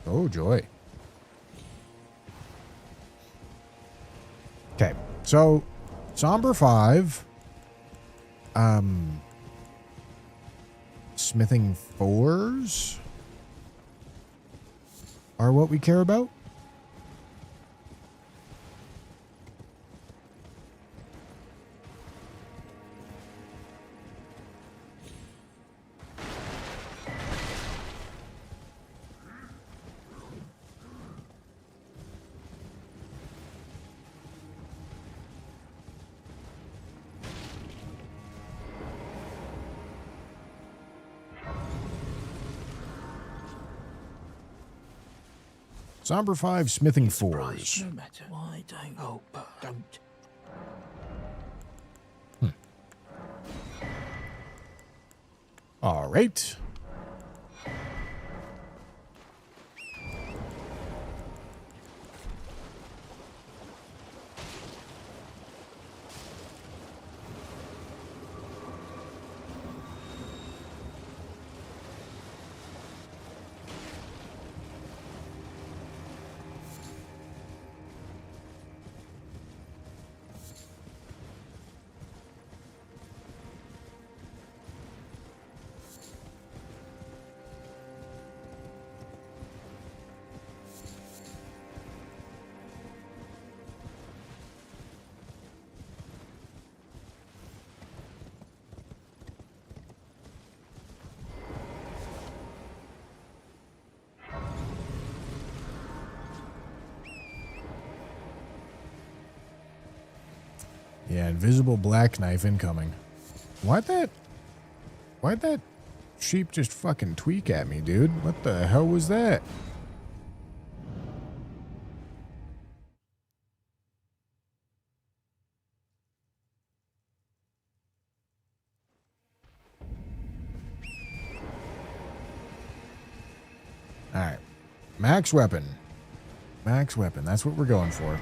Speaker 1: Oh, joy. Okay, so Somber 5, smithing 4s are what we care about. Somber 5 smithing fours.
Speaker 6: No matter. Why don't? Oh, but don't.
Speaker 1: All right. Yeah, invisible black knife incoming. Why'd that sheep just fucking tweak at me, dude? What the hell was that? Alright. Max weapon. Max weapon. That's what we're going for.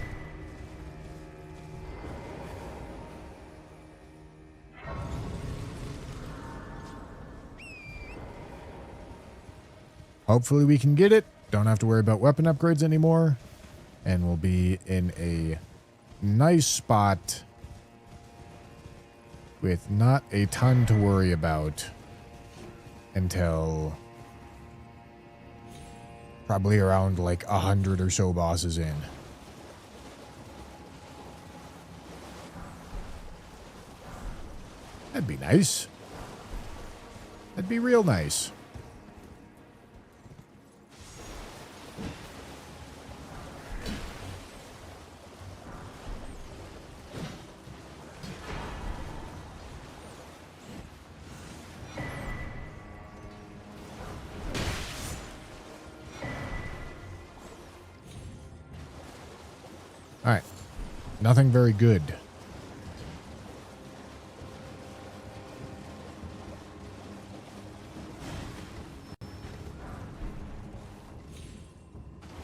Speaker 1: Hopefully we can get it. Don't have to worry about weapon upgrades anymore. And we'll be in a nice spot with not a ton to worry about until probably around like 100 or so bosses in. That'd be nice. That'd be real nice. All right. Nothing very good.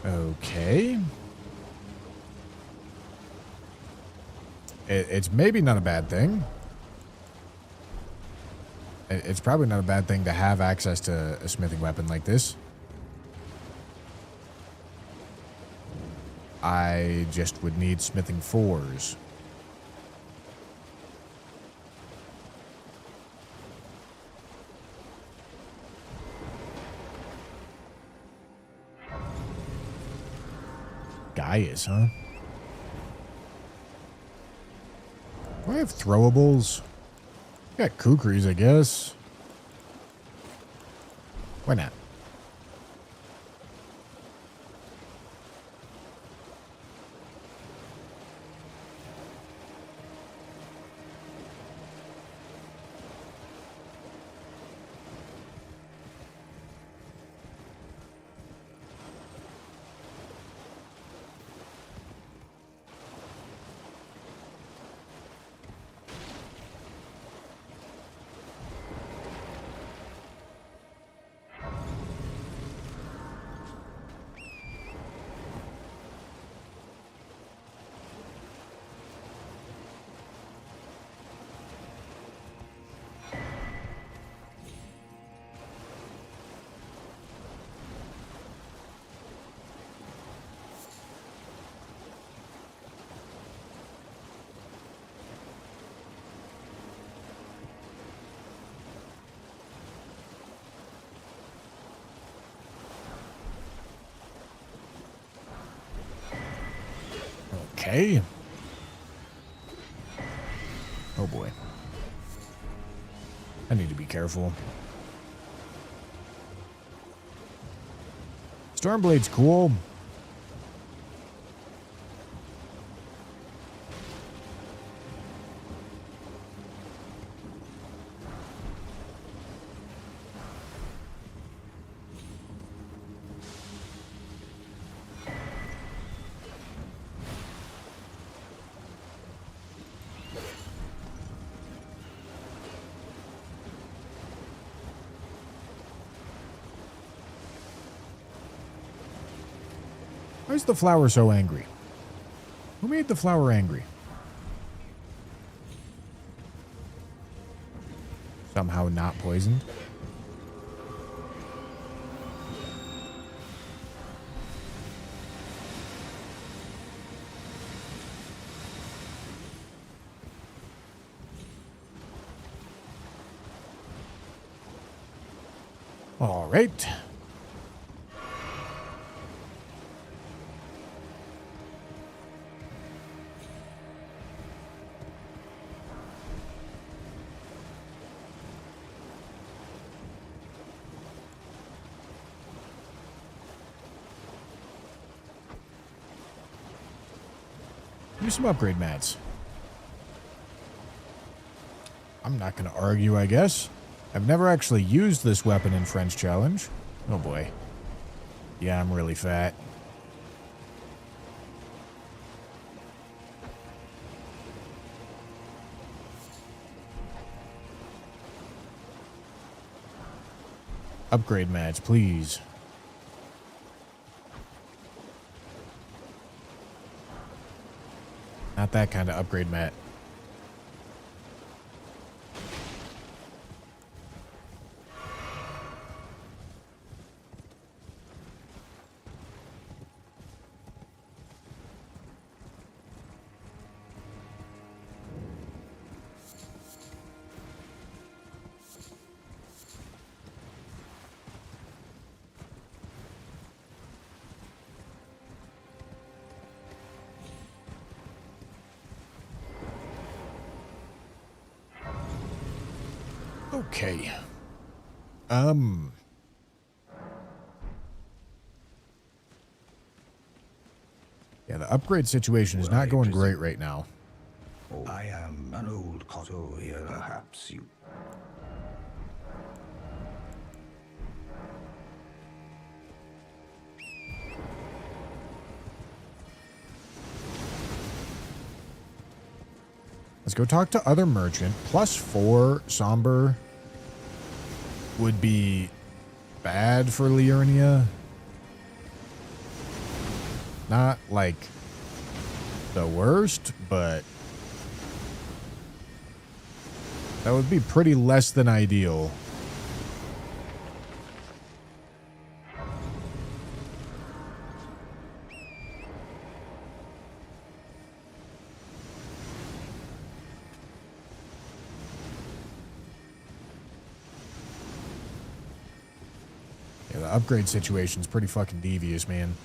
Speaker 1: Okay. It's maybe not a bad thing. It's probably not a bad thing to have access to a smithing weapon like this. I just would need smithing fours. Gaius, huh? Do I have throwables? Got kukris, I guess. Why not? Okay. Oh boy. I need to be careful. Stormblade's cool. Why is the flower so angry? Who made the flower angry? Somehow not poisoned? All right. Use some upgrade mats. I'm not going to argue, I guess. I've never actually used this weapon in French Challenge. Oh boy. Yeah, I'm really fat. Upgrade mats, please. Not that kind of upgrade mat. Okay. Yeah, the upgrade situation is not going great right now.
Speaker 5: I am an old cotto here, perhaps you...
Speaker 1: Let's go talk to other merchant. +4 somber would be bad for Liurnia. Not like the worst, but that would be pretty less than ideal. Yeah, the upgrade situation's pretty fucking devious, man.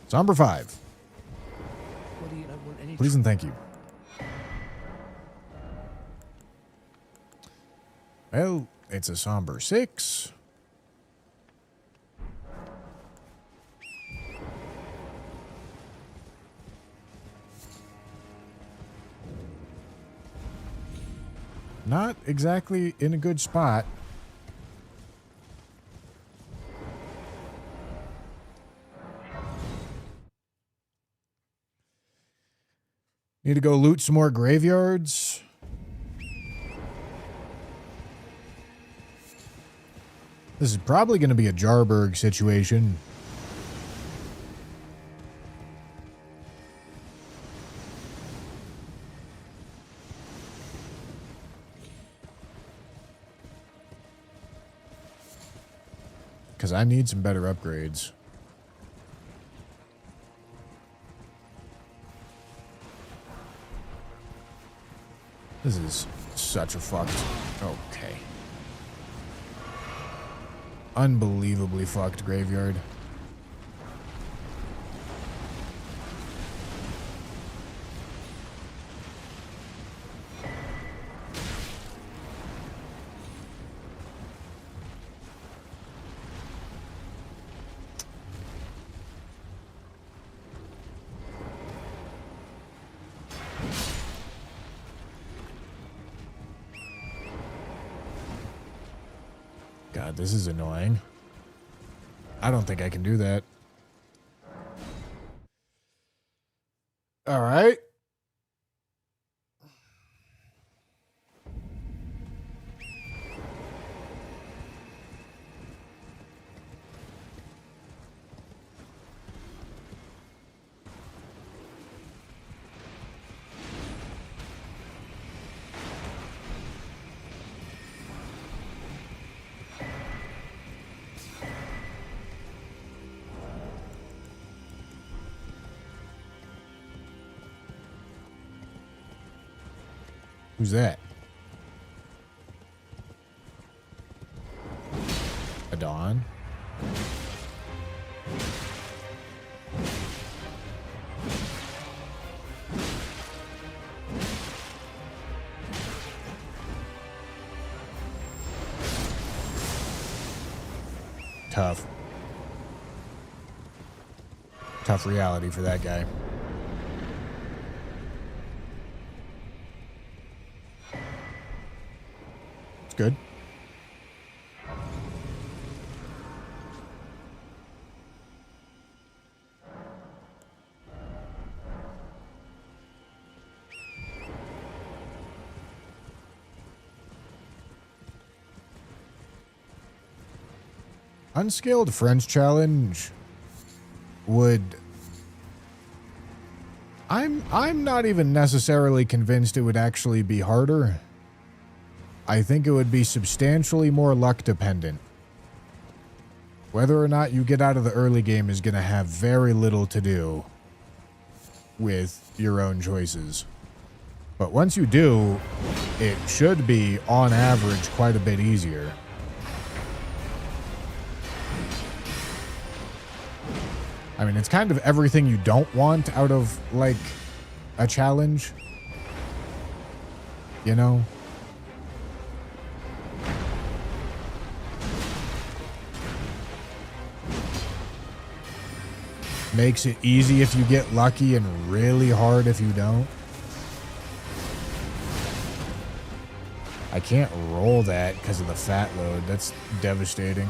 Speaker 1: Somber 5.
Speaker 6: What do you not want any
Speaker 1: Please and thank you. Well, it's a somber 6. Not exactly in a good spot. Need to go loot some more graveyards. This is probably going to be a Jarberg situation. Because I need some better upgrades. This is such a fucked... Okay. Unbelievably fucked graveyard. God, this is annoying. I don't think I can do that. All right. Who's that? A Dawn? Tough. Tough reality for that guy. It's good. Unscaled French challenge would... I'm not even necessarily convinced it would actually be harder. I think it would be substantially more luck dependent. Whether or not you get out of the early game is going to have very little to do with your own choices. But once you do, it should be, on average, quite a bit easier. I mean, it's kind of everything you don't want out of, like, a challenge. You know? Makes it easy if you get lucky and really hard if you don't. I can't roll that because of the fat load. That's devastating.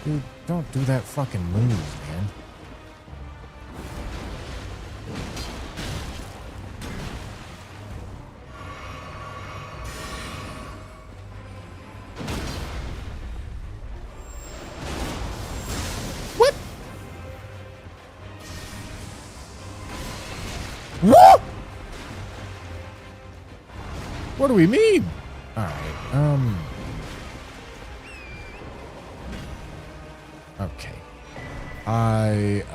Speaker 1: Dude, don't do that fucking move, man. What? What? What do we mean? All right, okay.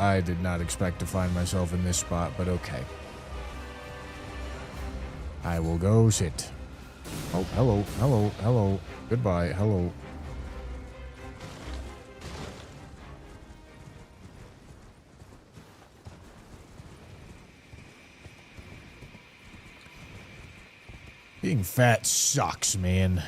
Speaker 1: I did not expect to find myself in this spot, but okay. I will go sit. Oh, hello, hello, hello. Goodbye, hello. Being fat sucks, man.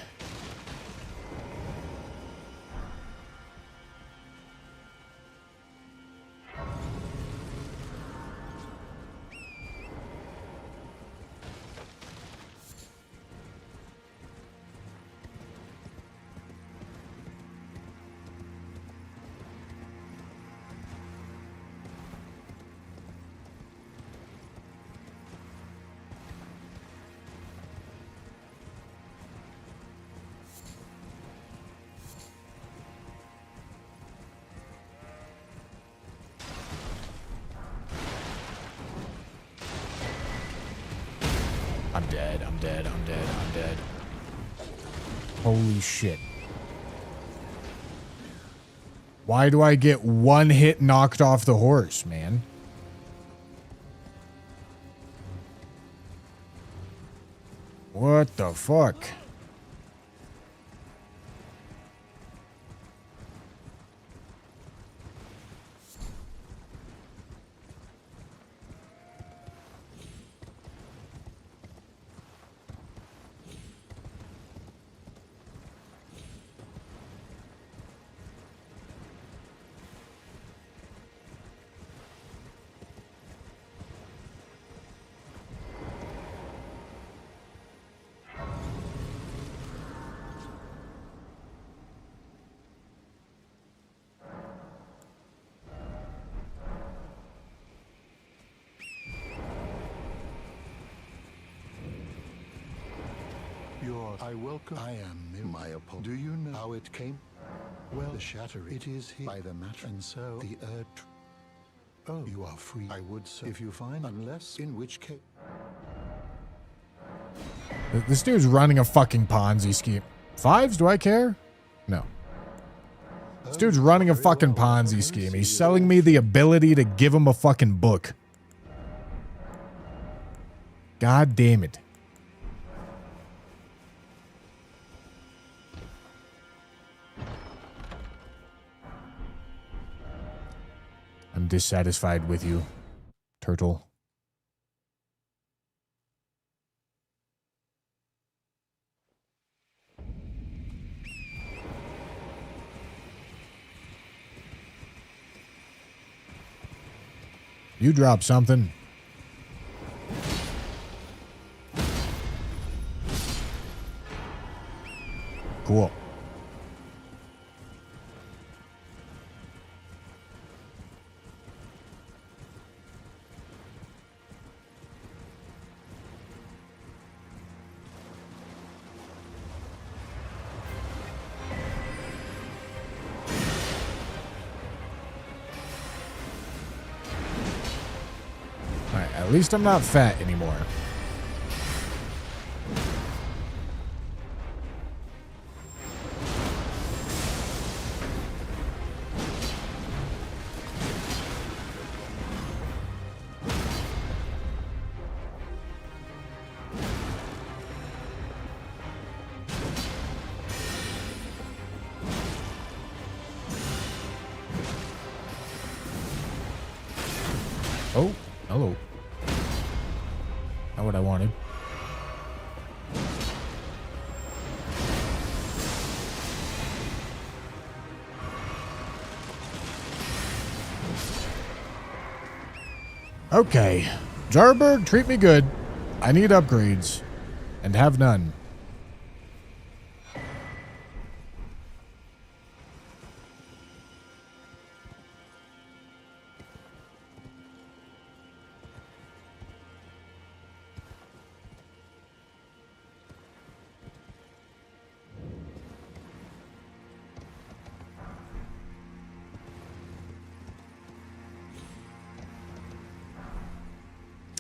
Speaker 1: dead. I'm dead. I'm dead. I'm dead. Holy shit. Why do I get one hit knocked off the horse, man? What the fuck?
Speaker 3: I welcome. I am in my apology. Do you know how it came? Well, the shatter, it is here by the match, and so the earth. Oh, you are free. I would say if you find, unless in which case.
Speaker 1: This dude's running a fucking Ponzi scheme. Fives? Do I care? No. This dude's running a fucking Ponzi scheme. He's selling me the ability to give him a fucking book. God damn it. I'm dissatisfied with you, turtle. You drop something. Cool. At least I'm not fat anymore. Oh, hello. Not what I wanted. Okay. Jarberg, treat me good. I need upgrades. And have none.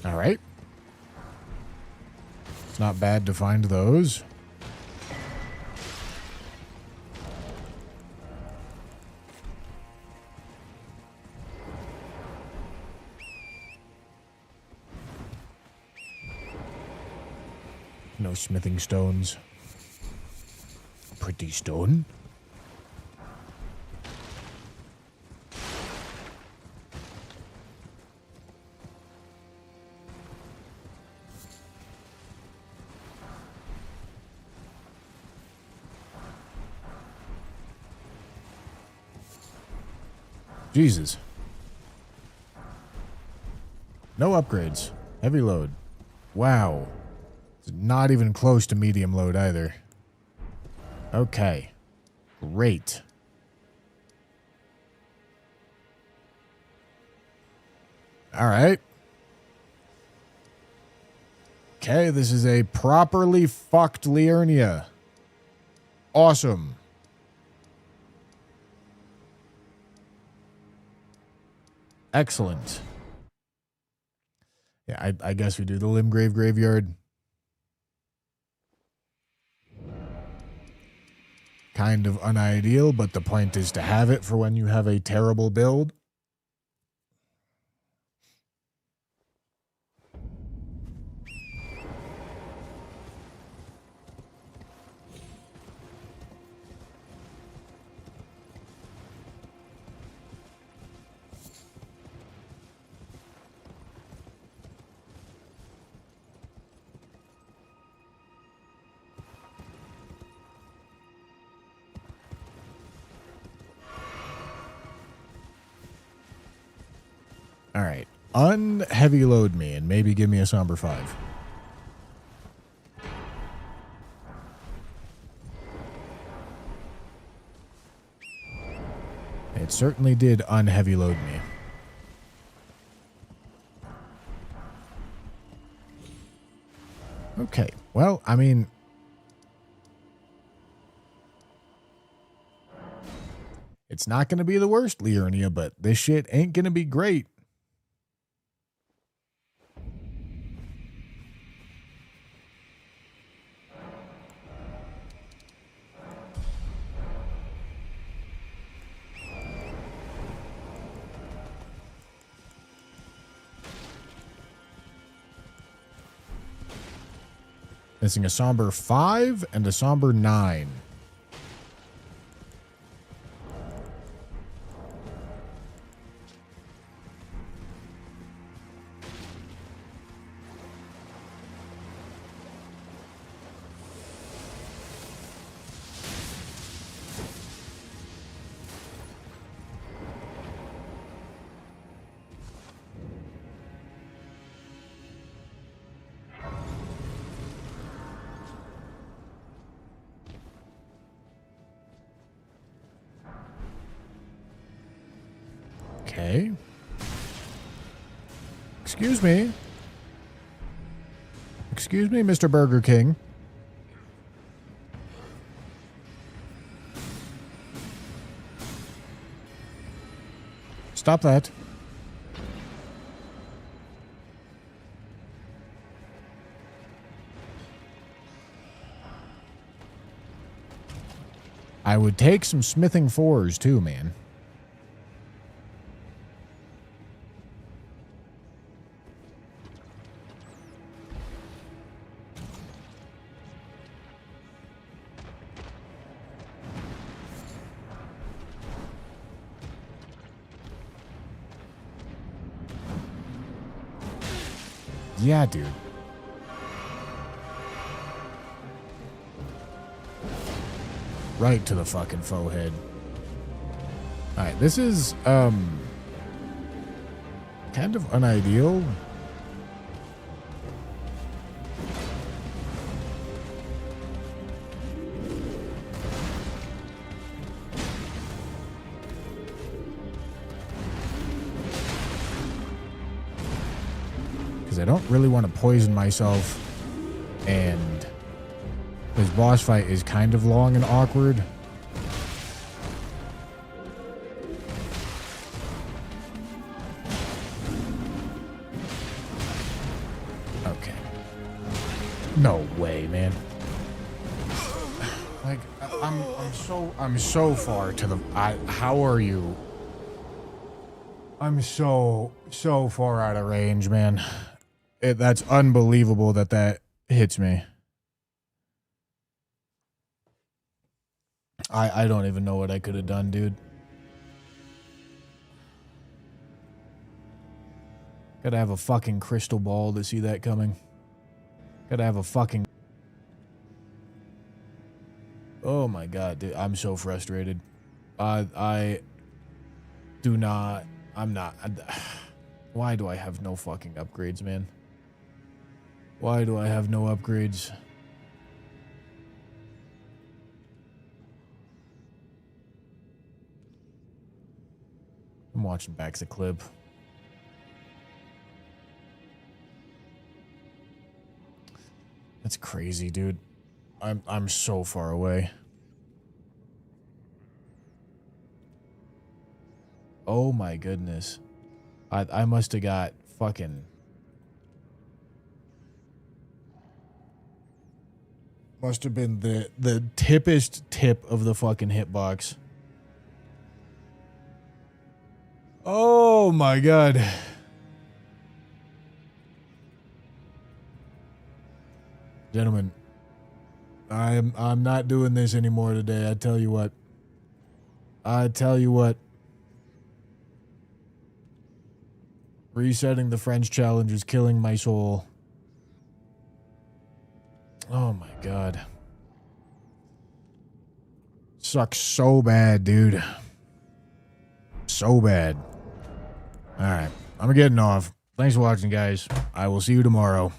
Speaker 1: All right. It's not bad to find those. No smithing stones. Pretty stone. Jesus. No upgrades. Heavy load. Wow. It's not even close to medium load either. Okay. Great. All right. Okay, this is a properly fucked Liurnia. Awesome. Excellent. Yeah, I guess we do the Limgrave Graveyard. kind of unideal, but the point is to have it for when you have a terrible build. All right. Unheavy load me and maybe give me a somber 5. It certainly did unheavy load me. Okay. Well, I mean, it's not going to be the worst, Liurnia, but this shit ain't going to be great. Missing a somber 5 and a somber 9. Okay. Excuse me. Excuse me, Mr. Burger King. Stop that. I would take some smithing 4s too, man. Yeah, dude. Right to the fucking faux head. Alright, this is, kind of unideal. I don't really want to poison myself, and this boss fight is kind of long and awkward. Okay. No way, man. Like, I'm so far to the, how are you? I'm so far out of range, man. That's unbelievable that hits me. I don't even know what I could have done, dude. Gotta have a fucking crystal ball to see that coming. Gotta have a fucking... Oh my god, dude. I'm so frustrated. I do not... I'm not... Why do I have no fucking upgrades, man? Why do I have no upgrades? I'm watching back the clip. That's crazy, dude. I'm so far away. Oh my goodness. I must have got fucking... Must have been the tippest tip of the fucking hitbox. Oh my god. Gentlemen, I'm not doing this anymore today. I tell you what. I tell you what. Resetting the French challenge is killing my soul. Oh my god. Sucks so bad, dude. So bad. Alright. I'm getting off. Thanks for watching, guys. I will see you tomorrow.